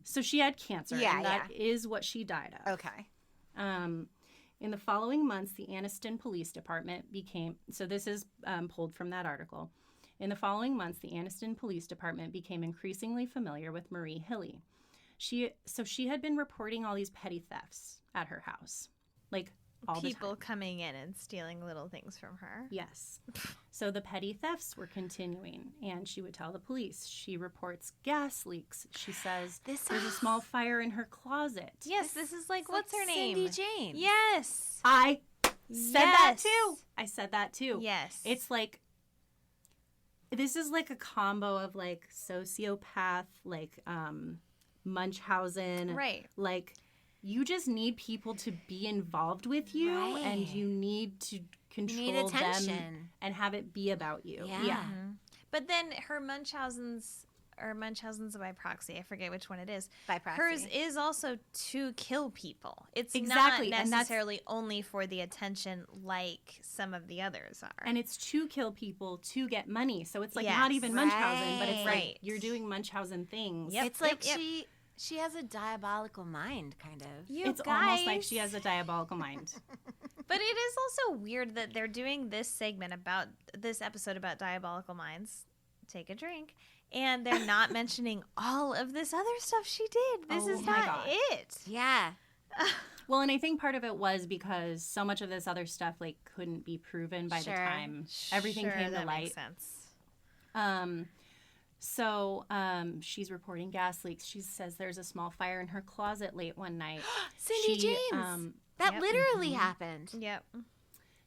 So she had cancer, and that is what she died of. Okay. In the following months, the Anniston Police Department became, so this is pulled from that article. In the following months, the Anniston Police Department became increasingly familiar with Marie Hilly. She had been reporting all these petty thefts at her house, like all the People time. coming in and stealing little things from her. Yes. So the petty thefts were continuing, and she would tell the police. She reports gas leaks. She says there's a small fire in her closet. Yes, this is like, what's her name? Cindy James. Yes. I said that too. I said that too. Yes. It's like, this is like a combo of like sociopath, like Munchausen. Right. Like, you just need people to be involved with you, and you need to control them and have it be about you. Yeah. Mm-hmm. But then her Munchausen's by proxy. I forget which one it is. By proxy. Hers is also to kill people. It's Exactly, not and necessarily only for the attention like some of the others are. And it's to kill people to get money. So it's like Yes. not even Munchausen, but it's Right. like you're doing Munchausen things. Yep. It's like Yep. she has a diabolical mind, kind of. It's almost like she has a diabolical mind. But it is also weird that they're doing this episode about diabolical minds. Take a drink. And they're not mentioning all of this other stuff she did. This is not it. Yeah. Well, and I think part of it was because so much of this other stuff like couldn't be proven by the time everything came to light. Makes sense. So she's reporting gas leaks. She says there's a small fire in her closet late one night. Cindy James. That literally happened. Yep.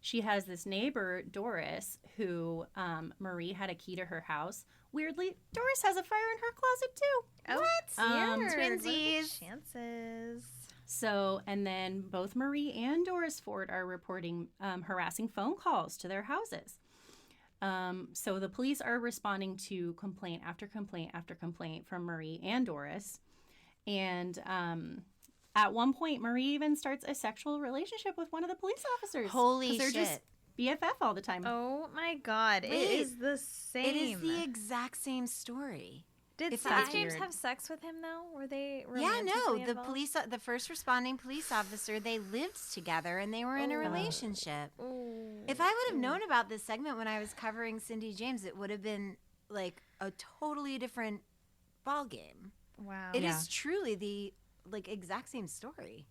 She has this neighbor, Doris, who Marie had a key to her house. Weirdly, Doris has a fire in her closet too. Oh, What? Weird. Twinsies. Chances. So, and then both Marie and Doris Ford are reporting harassing phone calls to their houses. So the police are responding to complaint after complaint after complaint from Marie and Doris. And at one point, Marie even starts a sexual relationship with one of the police officers. Holy they're shit. just BFF all the time. Oh my God. Wait, it is the same. It is the exact same story. Did It's Cindy that James weird. have sex with him though? Were they Yeah, no. romantically involved? The first responding police officer, they lived together and they were in a relationship. Ooh. If I would have known about this segment when I was covering Cindy James, it would have been like a totally different ball game. Wow. It is truly the like exact same story.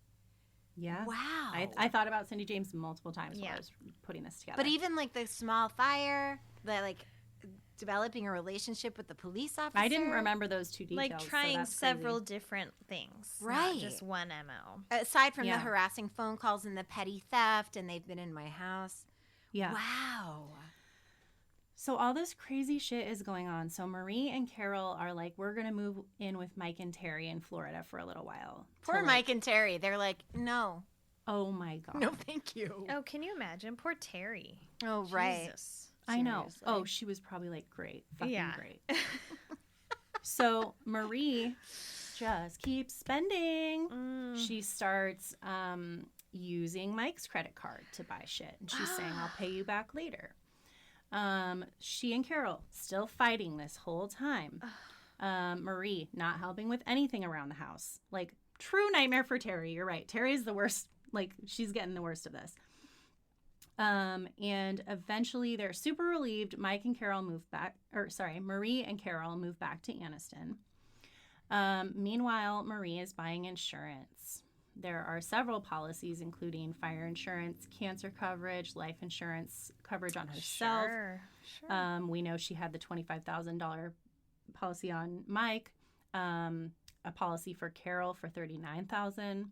Yeah. Wow. I thought about Cindy James multiple times while Yeah. I was putting this together. But even like the small fire, the like developing a relationship with the police officer. I didn't remember those two details. like so trying that's several crazy. different things. Right. Not just one MO. Aside from Yeah. the harassing phone calls and the petty theft, and they've been in my house. Yeah. Wow. So all this crazy shit is going on. So Marie and Carol are like, we're going to move in with Mike and Terry in Florida for a little while. Poor To, like- Mike and Terry. They're like, no. Oh my God. No, thank you. Oh, can you imagine? Poor Terry. Oh, right. Jesus. I know. Seriously. Oh, she was probably like, great. Fucking Yeah. great. So Marie just keeps spending. She starts using Mike's credit card to buy shit. And she's saying, I'll pay you back later. She and Carol still fighting this whole time. Marie not helping with anything around the house. Like, true nightmare for Terry. You're right. Terry's the worst. Like, she's getting the worst of this. And eventually they're super relieved. Marie and Carol move back to Anniston. Meanwhile, Marie is buying insurance. There are several policies, including fire insurance, cancer coverage, life insurance coverage on herself. Sure. We know she had the $25,000 policy on Mike, a policy for Carol for $39,000.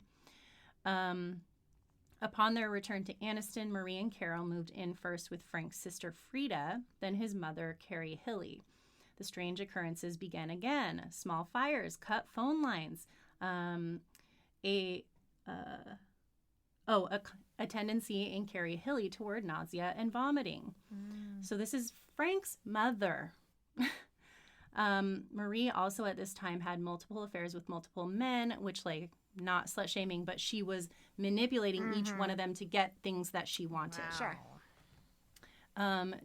Upon their return to Anniston, Marie and Carol moved in first with Frank's sister Frida, then his mother, Carrie Hilly. The strange occurrences began again. Small fires, cut phone lines, a tendency in Carrie Hilly toward nausea and vomiting. So this is Frank's mother. Marie also at this time had multiple affairs with multiple men, which, like, not slut shaming, but she was manipulating each one of them to get things that she wanted. Sure.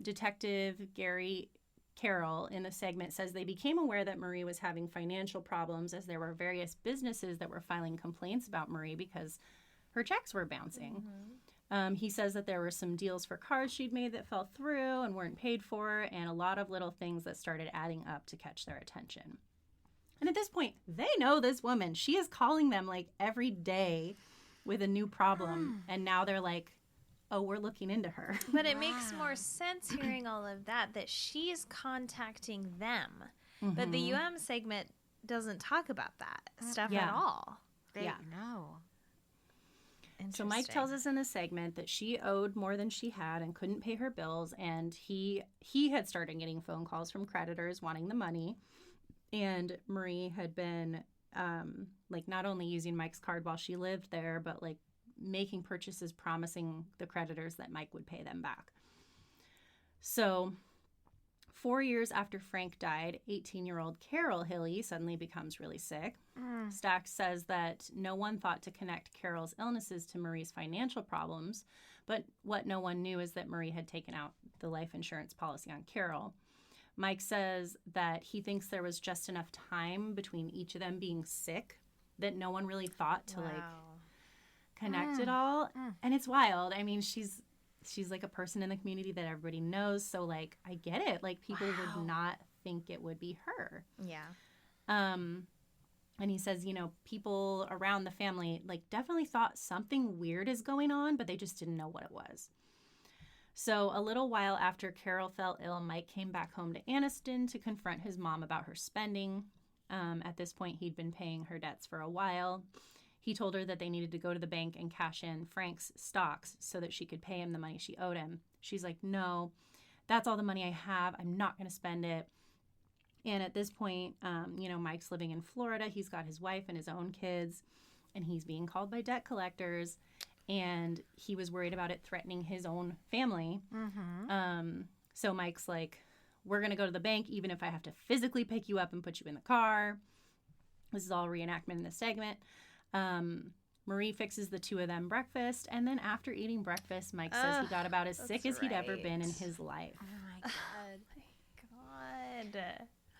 Detective Gary Carroll in the segment says they became aware that Marie was having financial problems as there were various businesses that were filing complaints about Marie because her checks were bouncing. He says that there were some deals for cars she'd made that fell through and weren't paid for, and a lot of little things that started adding up to catch their attention. And at this point, they know this woman. She is calling them like every day with a new problem. And now they're like, oh, we're looking into her. But it makes more sense hearing all of that she's contacting them. But the UM segment doesn't talk about that stuff at all. No. So Mike tells us in this segment that she owed more than she had and couldn't pay her bills. And he had started getting phone calls from creditors wanting the money. And Marie had been like not only using Mike's card while she lived there, but like making purchases promising the creditors that Mike would pay them back. So 4 years after Frank died, 18-year-old Carol Hilly suddenly becomes really sick. Stack says that no one thought to connect Carol's illnesses to Marie's financial problems, but what no one knew is that Marie had taken out the life insurance policy on Carol. Mike says that he thinks there was just enough time between each of them being sick that no one really thought to like connect it all. And it's wild. I mean, she's like a person in the community that everybody knows, so like I get it. Like people would not think it would be her. Yeah. And he says, you know, people around the family like definitely thought something weird is going on, but they just didn't know what it was. So a little while after Carol fell ill, Mike came back home to Anniston to confront his mom about her spending. At this point, he'd been paying her debts for a while. He told her that they needed to go to the bank and cash in Frank's stocks so that she could pay him the money she owed him. She's like, no, that's all the money I have. I'm not going to spend it. And at this point, you know, Mike's living in Florida. He's got his wife and his own kids, and he's being called by debt collectors. And he was worried about it threatening his own family. So Mike's like, we're going to go to the bank, even if I have to physically pick you up and put you in the car. This is all reenactment in the segment. Marie fixes the two of them breakfast. And then after eating breakfast, Mike says he got about as sick as he'd ever been in his life. Oh, my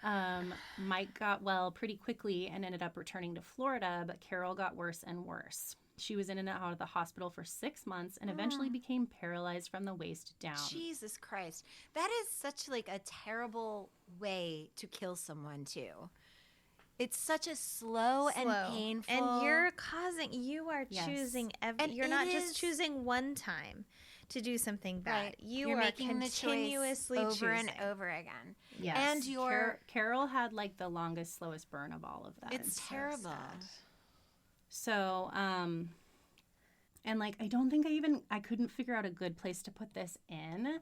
God. Mike got well pretty quickly and ended up returning to Florida, but Carol got worse and worse. She was in and out of the hospital for 6 months and eventually became paralyzed from the waist down. Jesus Christ. That is such like a terrible way to kill someone too. It's such a slow. And painful. And you are choosing, you're not just choosing one time to do something bad. Right. You're making continuously the choice over choosing. and over again. Yes. And Carol had like the longest, slowest burn of all of that. It's terrible. So, and like, I don't think I couldn't figure out a good place to put this in,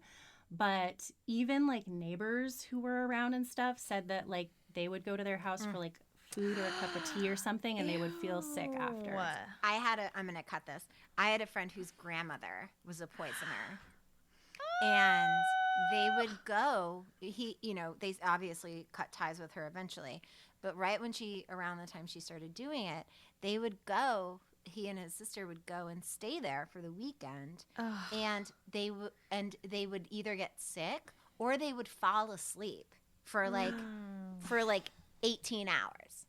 but even like neighbors who were around and stuff said that like they would go to their house for like food or a cup of tea or something and they would feel sick after. I'm going to cut this. I had a friend whose grandmother was a poisoner. And they would go, they obviously cut ties with her eventually, but right when around the time she started doing it, they would go, he and his sister would go and stay there for the weekend. And they would either get sick or they would fall asleep for like 18 hours.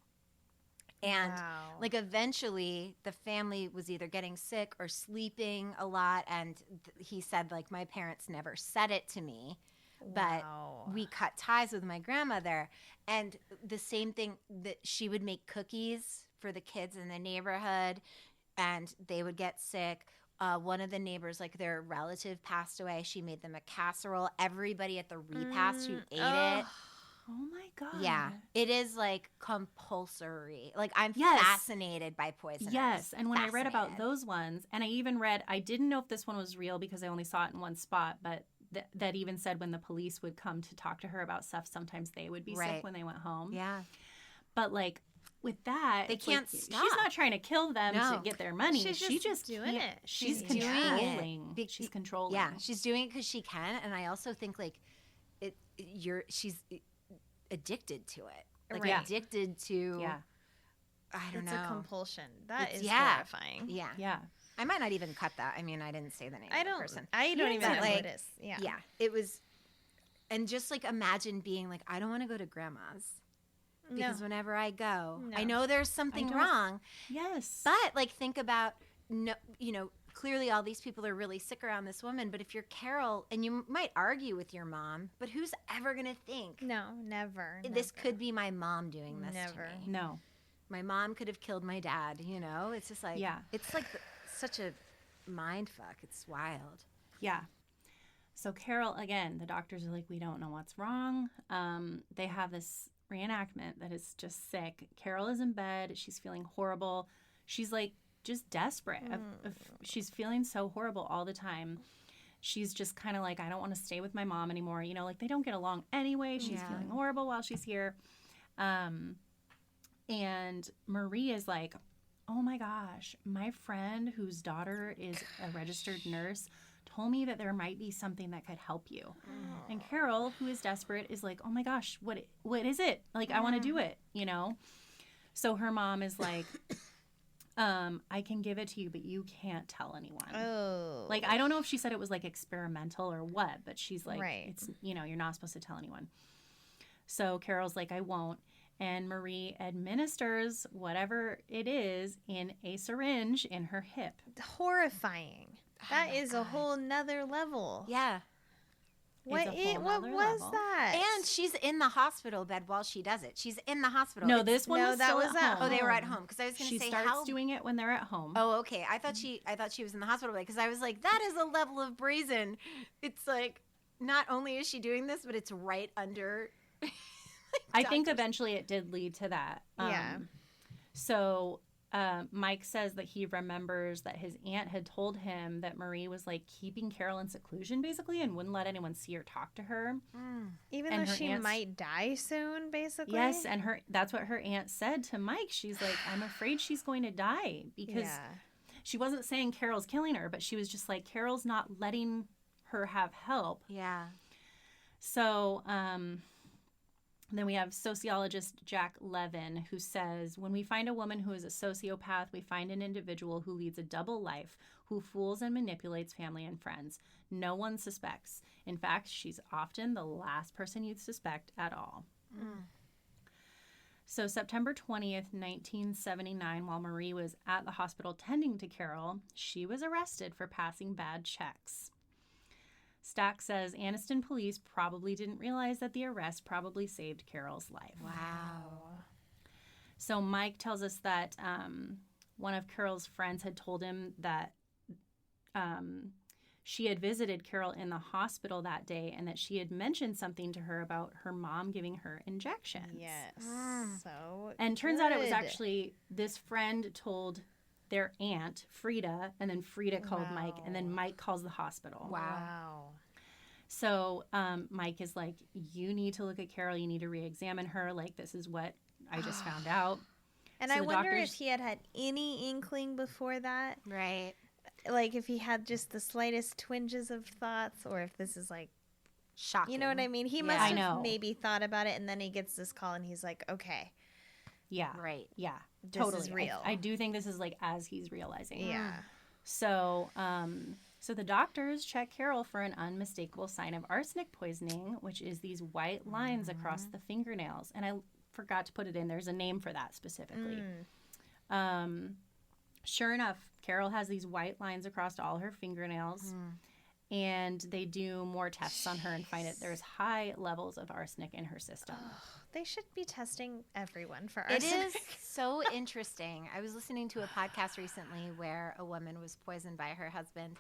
And like eventually the family was either getting sick or sleeping a lot. And he said like, my parents never said it to me, but we cut ties with my grandmother. And the same thing that she would make cookies for the kids in the neighborhood and they would get sick. One of the neighbors, like their relative passed away. She made them a casserole. Everybody at the repast who ate it. Oh my God. Yeah. It is like compulsory. Like I'm fascinated by poisoners. Yes. And when I read about those ones, and I didn't know if this one was real because I only saw it in one spot, but that even said when the police would come to talk to her about stuff, sometimes they would be sick when they went home. Yeah. But like with that, they can't stop. She's not trying to kill them to get their money. She's just doing it. She's controlling. She's controlling. Yeah. She's doing it because she can. And I also think like she's addicted to it. Like addicted to I don't know. It's a compulsion. That It's- is yeah. terrifying. Yeah. Yeah. I might not even cut that. I mean, I didn't say the name of the person. I don't even But, know like, what it is. Yeah. Yeah. It was, and just like imagine being like, I don't want to go to grandma's because No. whenever I go, No. I know there's something don't- wrong. Yes. But like, think about, no, you know, clearly all these people are really sick around this woman. But if you're Carol, and you might argue with your mom, but who's ever gonna think No, never. this never. could be my mom doing this Never. to me? No. My mom could have killed my dad. You know, it's just like, Yeah. it's like such a mind fuck. It's wild. Yeah. So Carol, again, the doctors are like, we don't know what's wrong. They have this reenactment that is just sick. Carol is in bed. She's feeling horrible. She's like just desperate. She's feeling so horrible all the time. She's just kind of like, I don't want to stay with my mom anymore. You know, like they don't get along anyway. She's Yeah. feeling horrible while she's here. And Marie is like, oh my gosh, my friend whose daughter is a registered nurse told me that there might be something that could help you. And Carol, who is desperate, is like, oh my gosh, what is it? Like, I want to do it, you know? So her mom is like, I can give it to you, but you can't tell anyone. Oh. Like, I don't know if she said it was like experimental or what, but she's like, Right. it's, you know, you're not supposed to tell anyone. So Carol's like, I won't. And Marie administers whatever it is in a syringe in her hip. Horrifying. That my is a God. whole nother level. Yeah. What, a whole what nother was level. that? And she's in the hospital bed while she does it. She's in the hospital. No, It's- this one no, was that still was at at home. Oh, they were at home because I was going She to say starts how. doing it when they're at home. Oh, okay. I thought she was in the hospital bed because I was like, that is a level of brazen. It's like not only is she doing this, but it's right under. I think doctors. eventually it did lead to that. Yeah. So Mike says that he remembers that his aunt had told him that Marie was like keeping Carol in seclusion basically and wouldn't let anyone see or talk to her. Even and though her she aunt's- might die soon, basically. Yes, and that's what her aunt said to Mike. She's like, I'm afraid she's going to die because Yeah. she wasn't saying Carol's killing her, but she was just like, Carol's not letting her have help. Yeah. So then we have sociologist Jack Levin, who says, when we find a woman who is a sociopath, we find an individual who leads a double life, who fools and manipulates family and friends. No one suspects. In fact, she's often the last person you'd suspect at all. So September 20th, 1979, while Marie was at the hospital tending to Carol, she was arrested for passing bad checks. Stack says Anniston police probably didn't realize that the arrest probably saved Carol's life. Wow. So Mike tells us that one of Carol's friends had told him that she had visited Carol in the hospital that day and that she had mentioned something to her about her mom giving her injections. Yes. So. And turns out it was good. actually this friend told their aunt, Frida, and then Frida called Mike, and then Mike calls the hospital. Wow. So Mike is like, you need to look at Carol. You need to re-examine her. Like, this is what I just found out. And So I the wonder doctors- if he had any inkling before that. Right. Like, if he had just the slightest twinges of thoughts, or if this is like, Shocking. you know what I mean? He Yeah. must I have know. maybe thought about it, and then he gets this call, and he's like, okay, Yeah. Right. Yeah. This totally. is real. I do think this is like as he's realizing. yeah. So, so the doctors check Carol for an unmistakable sign of arsenic poisoning, which is these white lines across the fingernails. And I forgot to put it in. There's a name for that specifically. Sure enough, Carol has these white lines across all her fingernails. And they do more tests on her and find that there's high levels of arsenic in her system. They should be testing everyone for It arsenic. is so interesting. I was listening to a podcast recently where a woman was poisoned by her husband,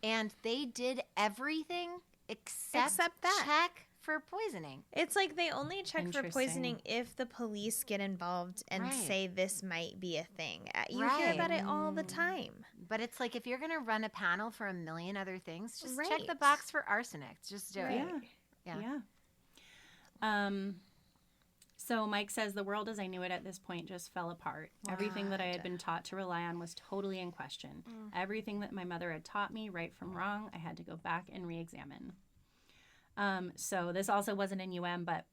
and they did everything except that. check for poisoning. It's like they only check for Interesting. poisoning if the police get involved and Right. say this might be a thing. You hear about it all the time. But it's like if you're going to run a panel for a million other things, just check the Right. box for arsenic. Just do it. Yeah. So Mike says the world as I knew it at this point just fell apart. Everything that I had been taught to rely on was totally in question. Everything that my mother had taught me, right from wrong, I had to go back and re-examine. So this also wasn't in UM, but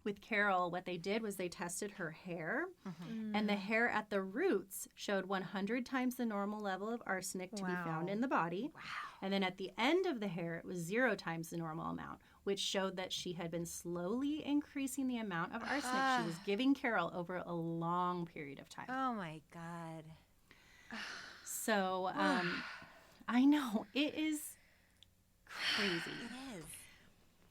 With Carol, what they did was they tested her hair, Mm-hmm. and the hair at the roots showed 100 times the normal level of arsenic to be found in the body. Wow. And then at the end of the hair, it was 0 times the normal amount, which showed that she had been slowly increasing the amount of arsenic she was giving Carol over a long period of time. Oh my God. So I know, it is crazy. It is.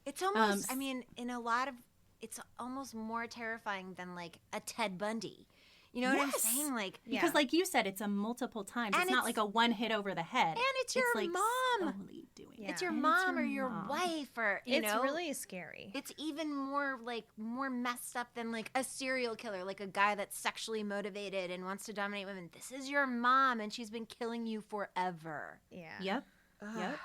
It's almost, I mean, in a lot of, it's almost more terrifying than like a Ted Bundy. You know what I'm saying? Like, Because like you said, it's a multiple times. And It's not it's- like a one hit over the head. and it's your like mom. slowly doing it. It's your And mom or your your mom. wife or, you It's know. really scary. It's even more like more messed up than like a serial killer, like a guy that's sexually motivated and wants to dominate women. This is your mom and she's been killing you forever. Yeah. Yep. Yep.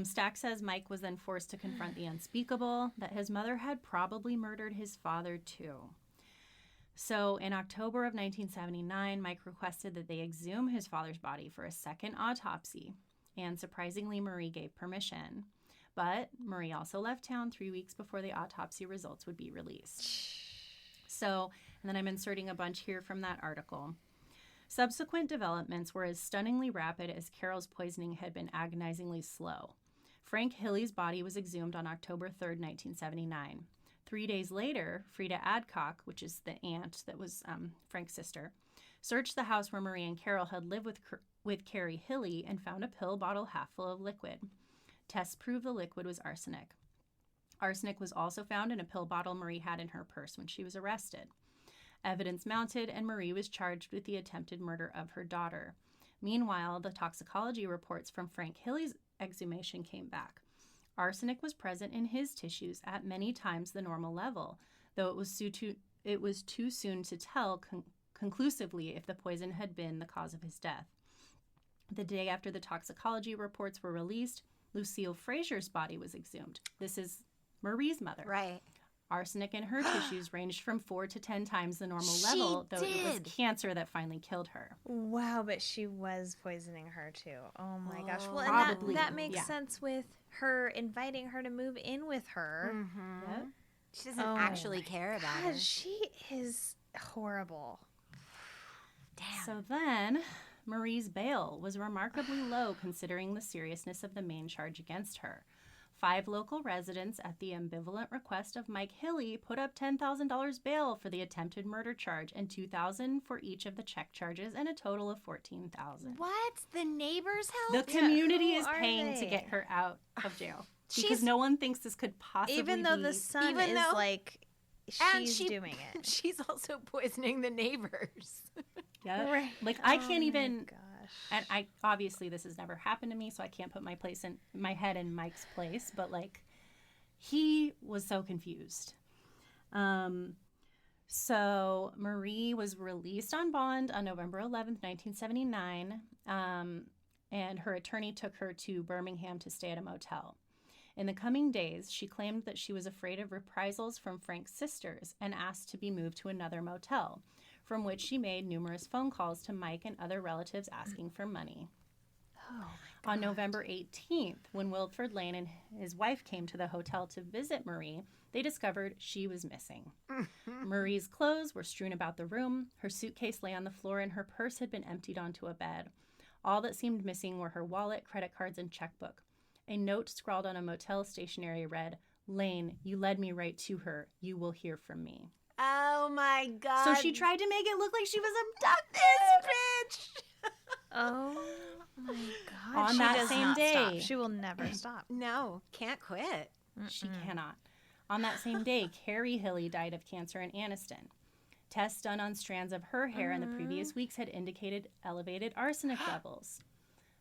Stack says Mike was then forced to confront the unspeakable, that his mother had probably murdered his father too. So in October of 1979, Mike requested that they exhume his father's body for a second autopsy, and surprisingly, Marie gave permission. But Marie also left town 3 weeks before the autopsy results would be released. So, and then I'm inserting a bunch here from that article. Subsequent developments were as stunningly rapid as Carol's poisoning had been agonizingly slow. Frank Hilly's body was exhumed on October 3rd, 1979. 3 days later, Frida Adcock, which is the aunt that was Frank's sister, searched the house where Marie and Carol had lived with Carrie Hilly and found a pill bottle half full of liquid. Tests proved the liquid was arsenic. Arsenic was also found in a pill bottle Marie had in her purse when she was arrested. Evidence mounted, and Marie was charged with the attempted murder of her daughter. Meanwhile, the toxicology reports from Frank Hilly's exhumation came back. Arsenic was present in his tissues at many times the normal level, though it was too soon to tell conclusively if the poison had been the cause of his death. The day after the toxicology reports were released, Lucille Frazier's body was exhumed. This is Marie's mother. Right. Arsenic in her tissues ranged from 4 to 10 times the normal level, though it was cancer that finally killed her. Wow, but she was poisoning her too. Oh my gosh. Well, Probably, and that makes yeah. sense with her inviting her to move in with her. Mm-hmm. Yep. She doesn't Oh actually my care about God, her. she is horrible. Damn. So then, Marie's bail was remarkably low considering the seriousness of the main charge against her. 5 local residents, at the ambivalent request of Mike Hilly, put up $10,000 bail for the attempted murder charge and $2,000 for each of the check charges, and a total of $14,000. What? The neighbors The helped? community who is are paying to they? get her out of jail because She's- no one thinks this could possibly Even though be. the son Even is though- like, And she's doing it. She's also poisoning the neighbors. Yeah. Right. Like I Oh can't my even. gosh. And I obviously this has never happened to me, so I can't put my head in Mike's place. But like, he was so confused. So Marie was released on bond on November 11th, 1979, and her attorney took her to Birmingham to stay at a motel. In the coming days, she claimed that she was afraid of reprisals from Frank's sisters and asked to be moved to another motel, from which she made numerous phone calls to Mike and other relatives asking for money. On November 18th, when Wilford Lane and his wife came to the hotel to visit Marie, they discovered she was missing. Marie's clothes were strewn about the room, her suitcase lay on the floor, and her purse had been emptied onto a bed. All that seemed missing were her wallet, credit cards, and checkbook. A note scrawled on a motel stationery read, "Lane, you led me right to her. You will hear from me." Oh my God. So she tried to make it look like she was abducted. This bitch. Oh my God. On she that does same not stop. day. She will never stop. No, can't quit. She cannot. On that same day, Carrie Hilly died of cancer in Anniston. Tests done on strands of her hair in the previous weeks had indicated elevated arsenic levels.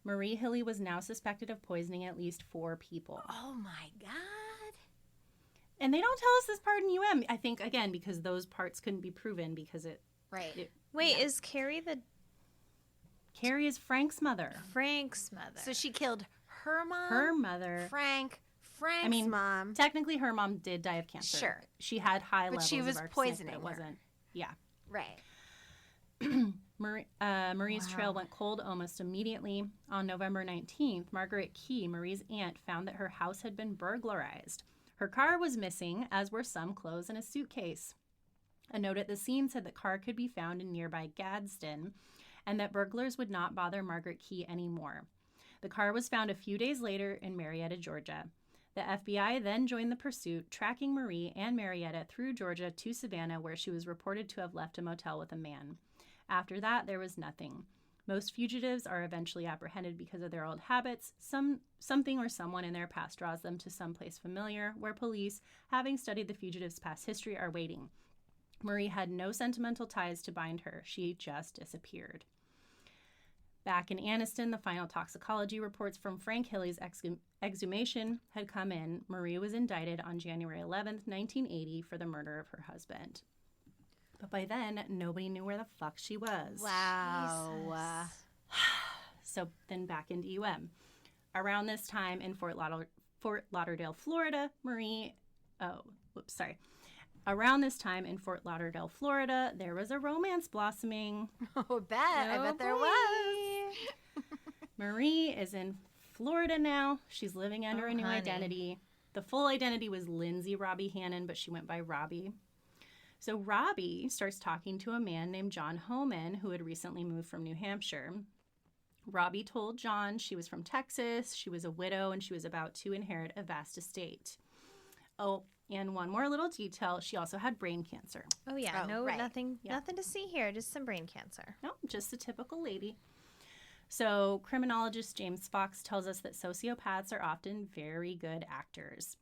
Marie Hilly was now suspected of poisoning at least 4 people. Oh my God. And they don't tell us this part in UM, I think, again, because those parts couldn't be proven because Right. Wait, is Carrie the Carrie is Frank's mother. Frank's mother? So she killed her mom, Her mother. Frank's mom. Technically, her mom did die of cancer. Sure. She had high But levels she was of arsenic, poisoning but her. it wasn't. Yeah. Right. Marie's trail went cold almost immediately. On November 19th, Margaret Key, Marie's aunt, found that her house had been burglarized. Her car was missing, as were some clothes and a suitcase. A note at the scene said the car could be found in nearby Gadsden and that burglars would not bother Margaret Key anymore. The car was found a few days later in Marietta, Georgia. The FBI then joined the pursuit, tracking Marie and Marietta through Georgia to Savannah, where she was reported to have left a motel with a man. After that, there was nothing. Most fugitives are eventually apprehended because of their old habits. Something or someone in their past draws them to some place familiar, where police, having studied the fugitive's past history, are waiting. Marie had no sentimental ties to bind her. She just disappeared. Back in Anniston, the final toxicology reports from Frank Hilly's exhumation had come in. Marie was indicted on January 11th, 1980 for the murder of her husband. But by then, nobody knew where the fuck she was. Wow. So then back into UM. Around this time in Fort Lauderdale, Florida, Around this time in Fort Lauderdale, Florida, there was a romance blossoming. Oh, I bet there was. Marie is in Florida now. She's living under a new identity. The full identity was Lindsay Robbie Hannon, but she went by Robbie. So Robbie starts talking to a man named John Homan, who had recently moved from New Hampshire. Robbie told John she was from Texas, she was a widow, and she was about to inherit a vast estate. Oh, and one more little detail, she also had brain cancer. Oh, yeah. Nothing Yeah. to see here, just some brain cancer. No, just a typical lady. So criminologist James Fox tells us that sociopaths are often very good actors.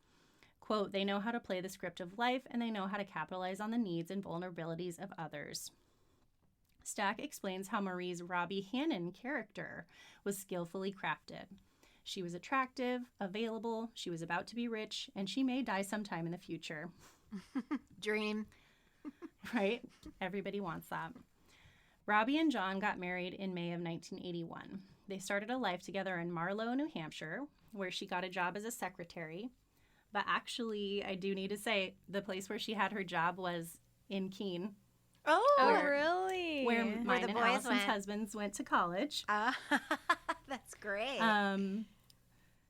Quote, they know how to play the script of life and they know how to capitalize on the needs and vulnerabilities of others. Stack explains how Marie's Robbie Hannon character was skillfully crafted. She was attractive, available, she was about to be rich, and she may die sometime in the future. Dream. Right? Everybody wants that. Robbie and John got married in May of 1981. They started a life together in Marlow, New Hampshire, where she got a job as a secretary. But actually, I do need to say, the place where she had her job was in Keene. Oh, really? Where mine the and boys Allison's went. husbands went to college. That's great.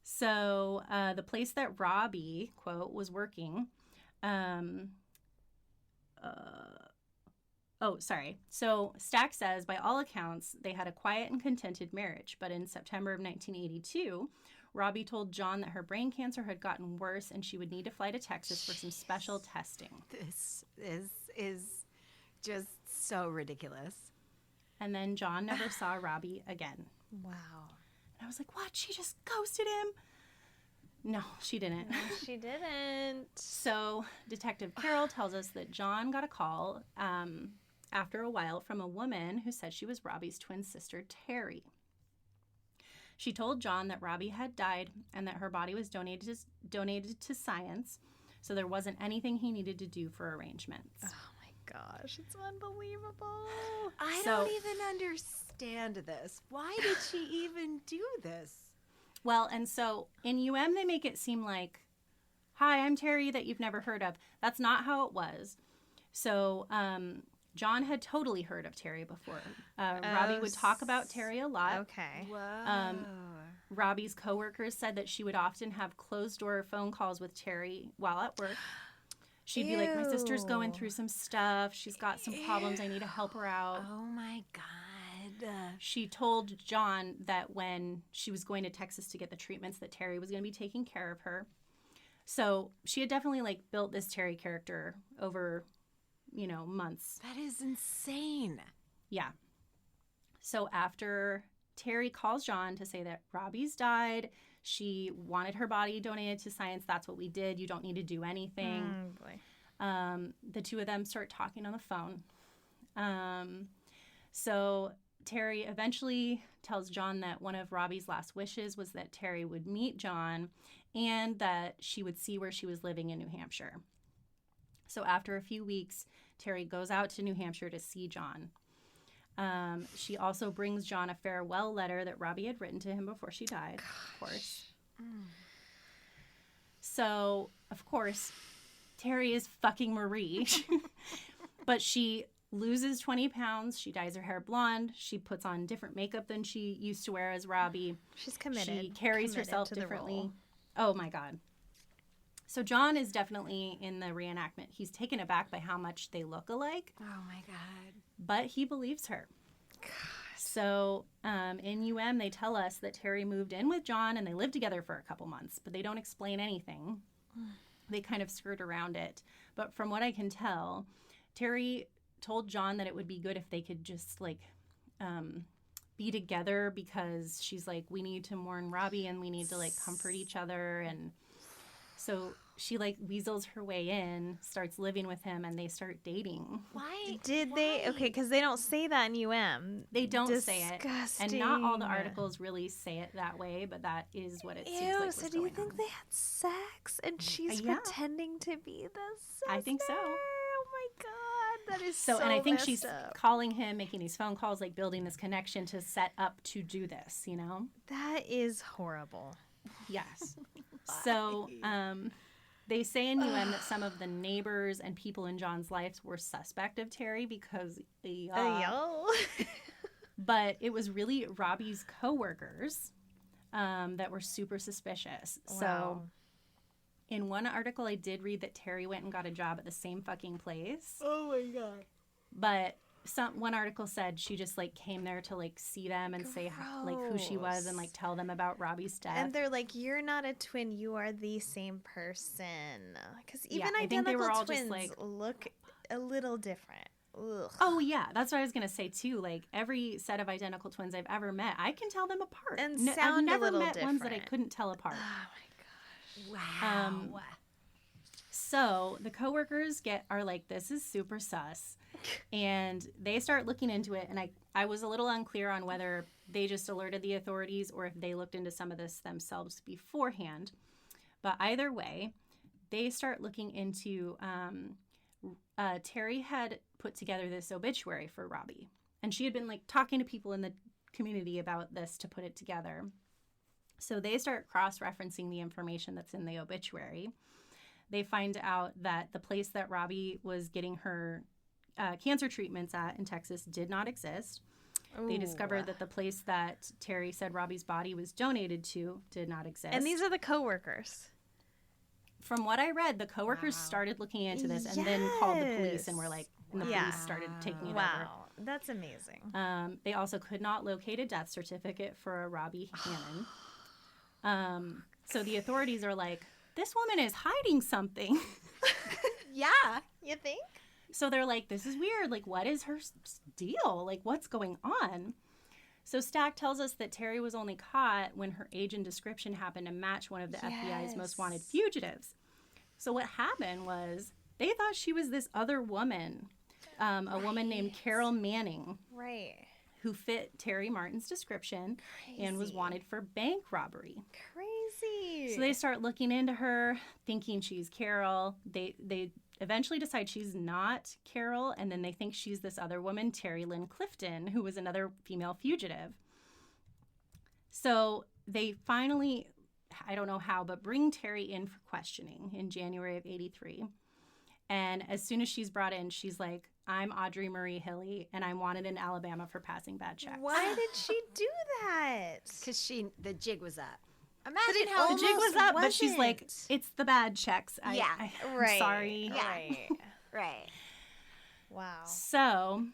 So the place that Robbie, quote, was working, So Stack says, by all accounts, they had a quiet and contented marriage. But in September of 1982, Robbie told John that her brain cancer had gotten worse and she would need to fly to Texas for some special testing. This is just so ridiculous. And then John never saw Robbie again. Wow. And I was like, what? She just ghosted him? No, she didn't. No, she didn't. So Detective Carroll tells us that John got a call after a while from a woman who said she was Robbie's twin sister, Terry. She told John that Robbie had died and that her body was donated to science, so there wasn't anything he needed to do for arrangements. Oh my gosh, it's unbelievable. I don't even understand this. Why did she even do this? Well, and so in UM, they make it seem like, hi, I'm Terry that you've never heard of. That's not how it was. So John had totally heard of Terry before. Robbie would talk about Terry a lot. Okay. Whoa. Robbie's coworkers said that she would often have closed-door phone calls with Terry while at work. She'd be like, my sister's going through some stuff. She's got some problems. I need to help her out. Oh, my God. She told John that when she was going to Texas to get the treatments that Terry was going to be taking care of her. So she had definitely built this Terry character over, months. That is insane. Yeah. So after Terry calls John to say that Robbie's died, she wanted her body donated to science. That's what we did. You don't need to do anything. Oh, boy. The two of them start talking on the phone. So Terry eventually tells John that one of Robbie's last wishes was that Terry would meet John and that she would see where she was living in New Hampshire. So after a few weeks, Terry goes out to New Hampshire to see John. She also brings John a farewell letter that Robbie had written to him before she died, of course. So, of course, Terry is fucking Marie. But she loses 20 pounds. She dyes her hair blonde. She puts on different makeup than she used to wear as Robbie. She's committed. She carries Committed herself to the differently. role. Oh, my God. So John is definitely in the reenactment. He's taken aback by how much they look alike. Oh, my God. But he believes her. God. So in UM, they tell us that Terry moved in with John and they lived together for a couple months, but they don't explain anything. They kind of skirt around it. But from what I can tell, Terry told John that it would be good if they could just, like, be together because she's like, we need to mourn Robbie and we need to, like, comfort each other. And so she, like, weasels her way in, starts living with him, and they start dating. Why? Did they? Okay, because they don't say that in UM. They don't say it. Disgusting. And not all the articles really say it that way, but that is what it seems like was so do you going think on. they had sex and she's Yeah. pretending to be the sister? I think so. Oh my God, that is so And I think messed she's up. calling him, making these phone calls, like building this connection to set up to do this, you know? That is horrible. Yes. So they say in UM that some of the neighbors and people in John's life were suspect of Terry because, but it was really Robbie's coworkers that were super suspicious. Wow. So in one article, I did read that Terry went and got a job at the same fucking place. Oh, my God. But one article said she just, like, came there to, like, see them and say how, like, who she was and, like, tell them about Robbie's death. And they're like, you're not a twin, you are the same person. Because even I think they identical were all twins just, like, look a little different. Ugh. Oh, yeah. That's what I was going to say, too. Like, every set of identical twins I've ever met, I can tell them apart. And I've sound a never little met ones that I different. couldn't tell apart. Oh, my gosh. Wow. So the coworkers are like, this is super sus. And they start looking into it. And I was a little unclear on whether they just alerted the authorities or if they looked into some of this themselves beforehand. But either way, they start looking into Terry had put together this obituary for Robbie. And she had been, like, talking to people in the community about this to put it together. So they start cross-referencing the information that's in the obituary. They find out that the place that Robbie was getting her cancer treatments at in Texas did not exist. They discovered that the place that Terry said Robbie's body was donated to did not exist. And these are the coworkers. From what I read, the coworkers started looking into this and then called the police and were like, and the police started taking it over. Wow, that's amazing. They also could not locate a death certificate for a Robbie Hannon. So the authorities are like, this woman is hiding something. Yeah. You think? So they're like, this is weird. Like, what is her deal? Like, what's going on? So Stack tells us that Terry was only caught when her age and description happened to match one of the FBI's most wanted fugitives. So what happened was they thought she was this other woman, a woman named Carol Manning. Right. Who fit Terry Martin's description and was wanted for bank robbery. Crazy. So they start looking into her, thinking she's Carol. They eventually decide she's not Carol, and then they think she's this other woman, Terry Lynn Clifton, who was another female fugitive. So they finally, I don't know how, but bring Terry in for questioning in January of '83. And as soon as she's brought in, she's like, I'm Audrey Marie Hilly, and I'm wanted in Alabama for passing bad checks. Why did she do that? Because the jig was up. Imagine how The jig was up, but she's like, it's the bad checks. I'm sorry. Yeah. Right. Right. Wow. So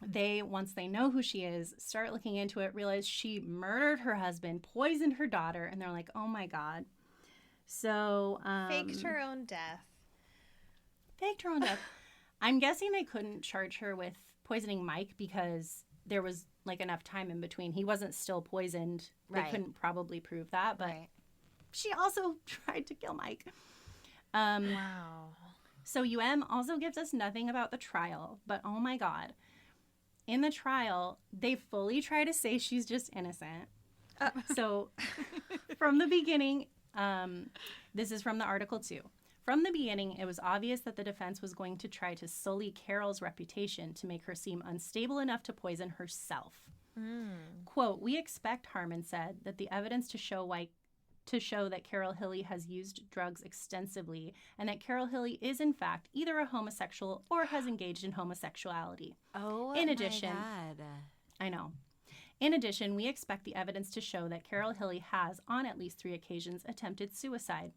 they, once they know who she is, start looking into it, realize she murdered her husband, poisoned her daughter, and they're like, oh my God. So Faked her own death. Faked her own death. I'm guessing they couldn't charge her with poisoning Mike because there was, like, enough time in between. He wasn't still poisoned. They couldn't probably prove that, but she also tried to kill Mike. Wow. So UM also gives us nothing about the trial, but oh my God. In the trial, they fully try to say she's just innocent. So from the beginning, this is from the article too. From the beginning, it was obvious that the defense was going to try to sully Carol's reputation to make her seem unstable enough to poison herself. Quote, we expect, Harmon said, that the evidence to show that Carol Hilly has used drugs extensively and that Carol Hilly is, in fact, either a homosexual or has engaged in homosexuality. Oh, in addition, my God. I know. In addition, we expect the evidence to show that Carol Hilly has, on at least 3 occasions, attempted suicide.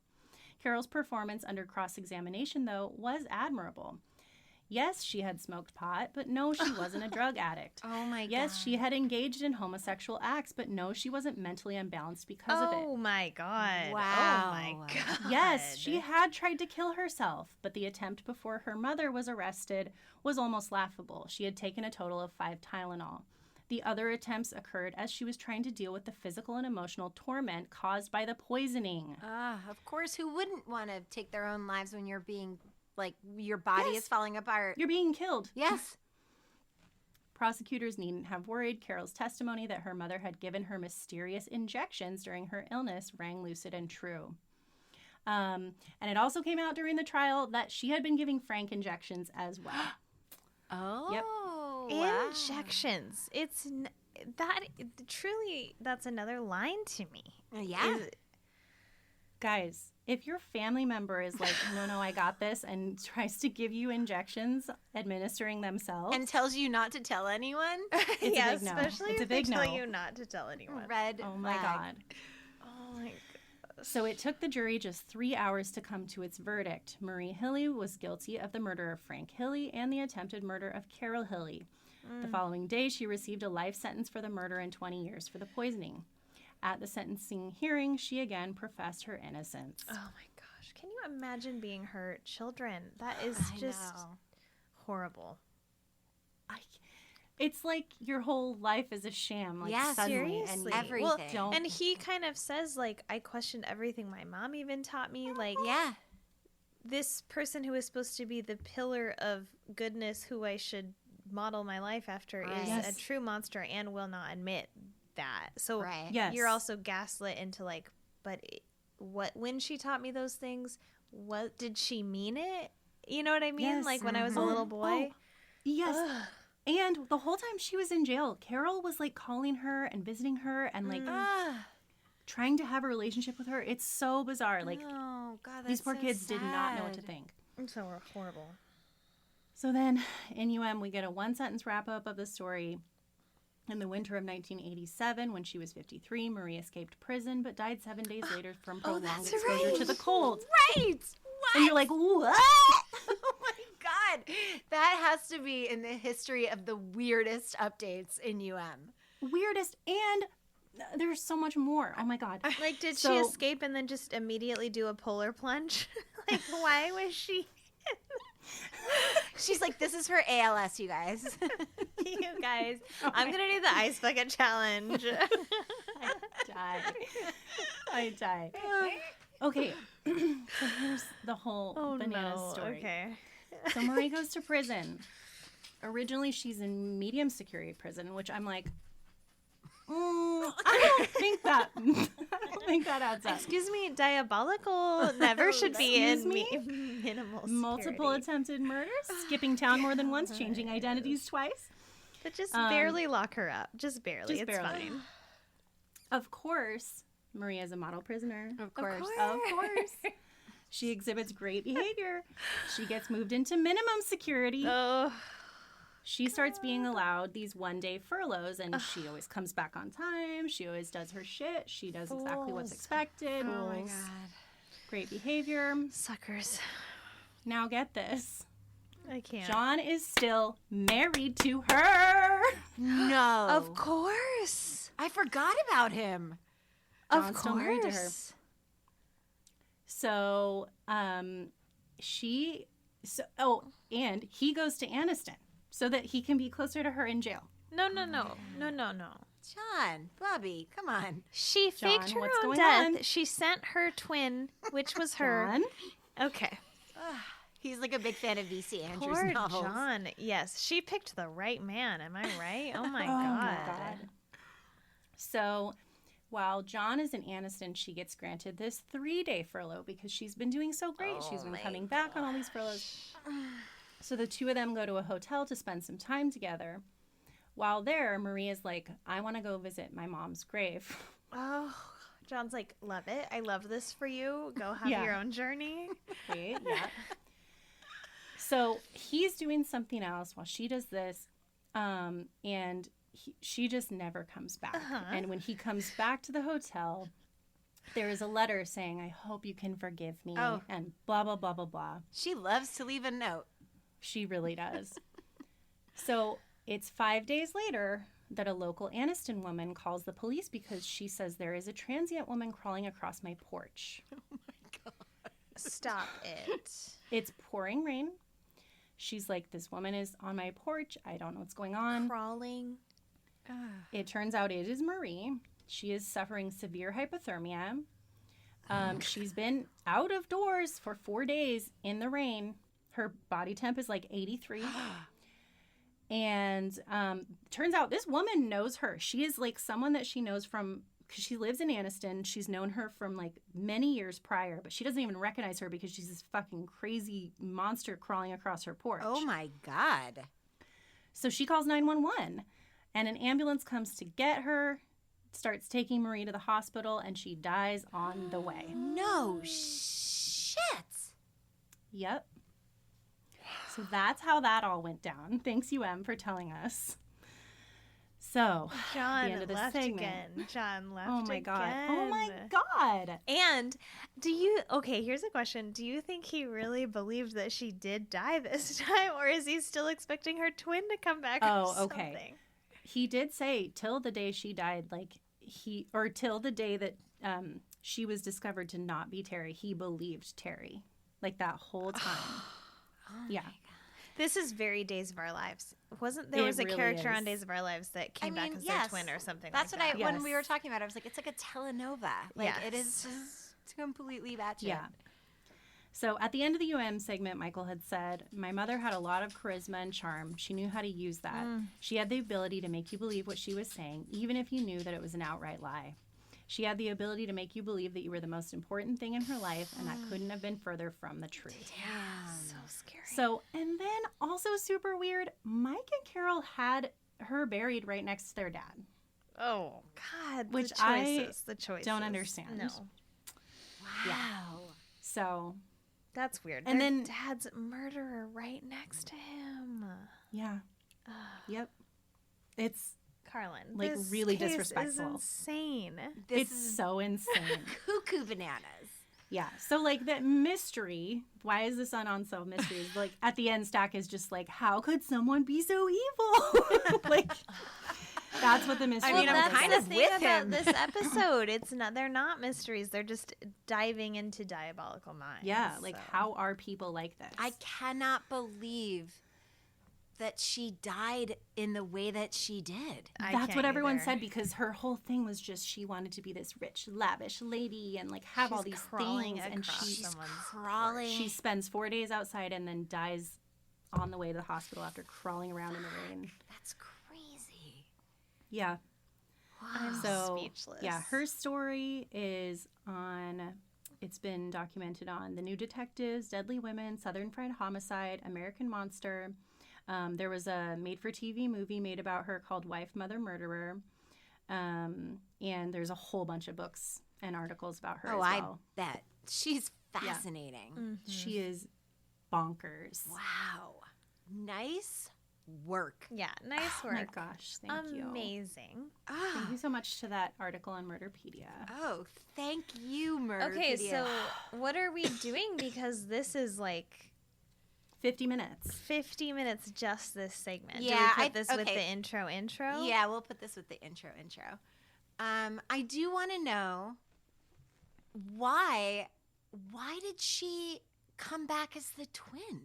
Carol's performance under cross-examination, though, was admirable. Yes, she had smoked pot, but no, she wasn't a drug addict. Oh my god. Yes, she had engaged in homosexual acts, but no, she wasn't mentally unbalanced because of it. Oh my God. Wow. Oh my God. Yes, she had tried to kill herself, but the attempt before her mother was arrested was almost laughable. She had taken a total of 5 Tylenol. The other attempts occurred as she was trying to deal with the physical and emotional torment caused by the poisoning. Of course, who wouldn't want to take their own lives when you're being, like, your body is falling apart? You're being killed. Yes. Prosecutors needn't have worried. Carol's testimony that her mother had given her mysterious injections during her illness rang lucid and true. And it also came out during the trial that she had been giving Frank injections as well. Oh. Yep. Wow. Injections. That's another line to me. Yeah. Guys, if your family member is like, no, I got this, and tries to give you injections administering themselves. And tells you not to tell anyone? It's a big no. Especially It's a if they big tell no. you not to tell anyone. Red Oh my flag. God. Oh my God. So it took the jury just 3 hours to come to its verdict. Marie Hilly was guilty of the murder of Frank Hilly and the attempted murder of Carol Hilly. The following day, she received a life sentence for the murder and 20 years for the poisoning. At the sentencing hearing, she again professed her innocence. Oh my gosh. Can you imagine being her children? That is I just know. horrible. It's like your whole life is a sham. Like Yeah, suddenly, seriously. and Everything. Well, don't. and he kind of says, like, I questioned everything my mom even taught me. Like, Yeah. this person who is supposed to be the pillar of goodness who I should model my life after Right. is Yes. a true monster and will not admit that. So Right. Yes. you're also gaslit into, like, but when she taught me those things, what did she mean it? You know what I mean? Yes. Like when I was a Oh, little boy. oh, yes. Ugh. And the whole time she was in jail, Carol was like calling her and visiting her and like trying to have a relationship with her. It's so bizarre. Like oh, God, these that's poor so kids did not know what to sad. think. It's so horrible. So then in we get a 1-sentence wrap up of the story. In the winter of 1987, when she was 53, Marie escaped prison but died 7 days later from prolonged that's exposure right. to the cold. Right. What? And you're like, what? Oh my God. That has to be in the history of the weirdest updates in UM. Weirdest, and there's so much more. Oh my God. Like, did she So- escape and then just immediately do a polar plunge? Like, why was she? She's like, this is for ALS, you guys. You guys, I'm gonna do the ice bucket challenge. I die. Okay, so here's the whole banana story. Okay. So Marie goes to prison. Originally, she's in medium security prison, which I'm like, I don't think that. I don't think that adds up. Excuse me, Diabolical never should be Excuse in me? minimal Multiple security. attempted murders, skipping town more than once, changing identities twice. But just barely lock her up. Just barely. just It's barely. fine. Of course, Marie is a model prisoner. Of course. Of course. She exhibits great behavior. She gets moved into minimum security. Oh, She starts being allowed these one-day furloughs, and she always comes back on time. She always does her shit. She does exactly what's Fools. expected. Oh my God. Great behavior. suckers. Now get this. I can't. John is still married to her. No. Of course. I forgot about him. John's Of still married to her. course. So, and he goes to Aniston so that he can be closer to her in jail. No. John, Bobby, come on. She John, faked her what's own going death. on? She sent her twin, which was her. John? Okay. He's like a big fan of V.C. Andrews Poor novels. John. Yes, she picked the right man. Am I right? Oh my Oh god. my God. So while John is in Aniston, she gets granted this 3-day furlough because she's been doing so great. She's been coming back on all these furloughs. So the two of them go to a hotel to spend some time together. While there, Marie is like, I want to go visit my mom's grave. Oh, John's like, love it. I love this for you. Go have Yeah. your own journey. Right? Yeah. So he's doing something else while she does this, and she just never comes back. Uh-huh. And when he comes back to the hotel, there is a letter saying, I hope you can forgive me, Oh. and blah, blah, blah, blah, blah. She loves to leave a note. She really does. So it's 5 days later that a local Anniston woman calls the police because she says there is a transient woman crawling across my porch. Stop it. It's pouring rain. She's like, this woman is on my porch. I don't know what's going on. Crawling. It turns out it is Marie. She is suffering severe hypothermia. She's been out of doors for 4 days in the rain. Her body temp is like 83. And turns out this woman knows her. She is like someone that she knows from, because she lives in Anniston. She's known her from like many years prior, but she doesn't even recognize her because she's this fucking crazy monster crawling across her porch. Oh my God. So she calls 911 and an ambulance comes to get her, starts taking Marie to the hospital, and she dies on the way. No shit. Yep. So that's how that all went down. Thanks, UM, for telling us. So, John the end of this left segment. again. John left Oh my God. again. Oh my God. And okay, here's a question. Do you think he really believed that she did die this time, or is he still expecting her twin to come back? Oh, or okay. something? He did say till the day she died, till the day that she was discovered to not be Terry, he believed Terry. Like that whole time. Yeah. This is very Days of Our Lives. There It was a really character is. on Days of Our Lives that came back as yes. their twin or something That's like what that. when we Yes. were talking about it, I was like, it's like a telenova. Like, it is Yes. just completely batshit. Yeah. So at the end of the UM segment, Michael had said, my mother had a lot of charisma and charm. She knew how to use that. She had the ability to make you believe what she was saying, even if you knew that it was an outright lie. She had the ability to make you believe that you were the most important thing in her life, and that couldn't have been further from the truth. So scary. So, and then also super weird, Mike and Carol had her buried right next to their dad. Oh God, Which the choices. don't understand. No, Wow. So, that's weird. And Their then- dad's murderer right next to him. yeah. Yep. It's Carlin, Like, this really case disrespectful. Is insane. This it's is so insane. cuckoo bananas. Yeah. So, like, that mystery, why is this on Unsolved Mysteries? Like, at the end, Stack is just like, how could someone be so evil? Like, that's what the mystery I mean, is. I'm that's kind the of thing with about him. this episode. They're not mysteries. They're just diving into diabolical minds. Yeah. Like, so. how are people like this? I cannot believe that she died in the way that she did. I That's can't what everyone either. said, because her whole thing was just she wanted to be this rich, lavish lady and like have all She's these crawling things. And across she someone's Crawling. she spends 4 days outside and then dies on the way to the hospital after crawling around in the rain. That's crazy. Yeah. I'm So speechless. yeah, her story is on. It's been documented on The New Detectives, Deadly Women, Southern Fried Homicide, American Monster. There was a made-for-TV movie made about her called Wife, Mother, Murderer. And there's a whole bunch of books and articles about her as well. I bet. She's fascinating. She is bonkers. Wow. Nice work. Yeah, nice Oh work. my gosh, thank you. Amazing. Thank you so much to that article on Murderpedia. Oh, thank you, Murder. Okay, so what are we doing? Because this is like 50 minutes. 50 minutes just this segment. Do Yeah, we put this with okay. the intro? Yeah, we'll put this with the intro. I do want to know why did she come back as the twin?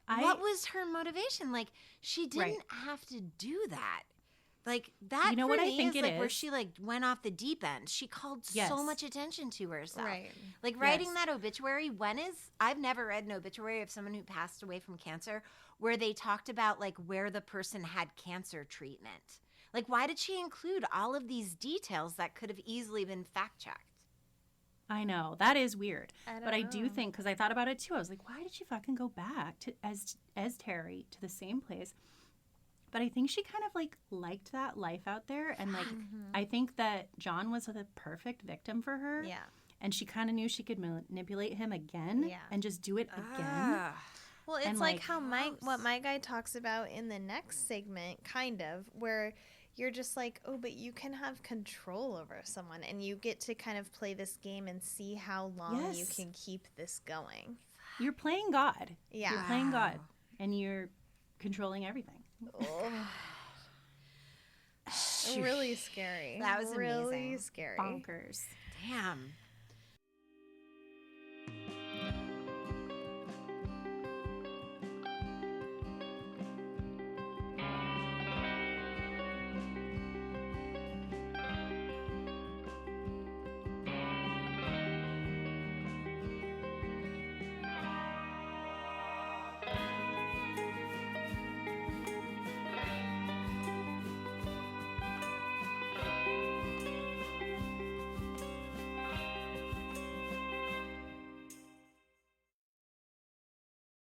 What was her motivation? Like, she didn't have to do that. Like, that You know for what I me think is it like where is? she like went off the deep end. She called Yes. so much attention to herself. Right. Like writing Yes. that obituary, I've never read an obituary of someone who passed away from cancer where they talked about like where the person had cancer treatment. Like, why did she include all of these details that could have easily been fact checked? I know. That is weird. I don't But I do know. think, because I thought about it too, I was like, why did she fucking go back to as Terry to the same place? But I think she kind of like liked that life out there. And like, I think that John was the perfect victim for her. Yeah. And she kind of knew she could manipulate him again Yeah. and just do it again. Ah. Well, it's And, like like, how what my guy talks about in the next segment, kind of, where you're just like, oh, but you can have control over someone, and you get to kind of play this game and see how long you can keep this going. You're playing God. Yeah. You're playing God, and you're controlling everything. Really scary. That was really amazing. scary. Bonkers. Damn.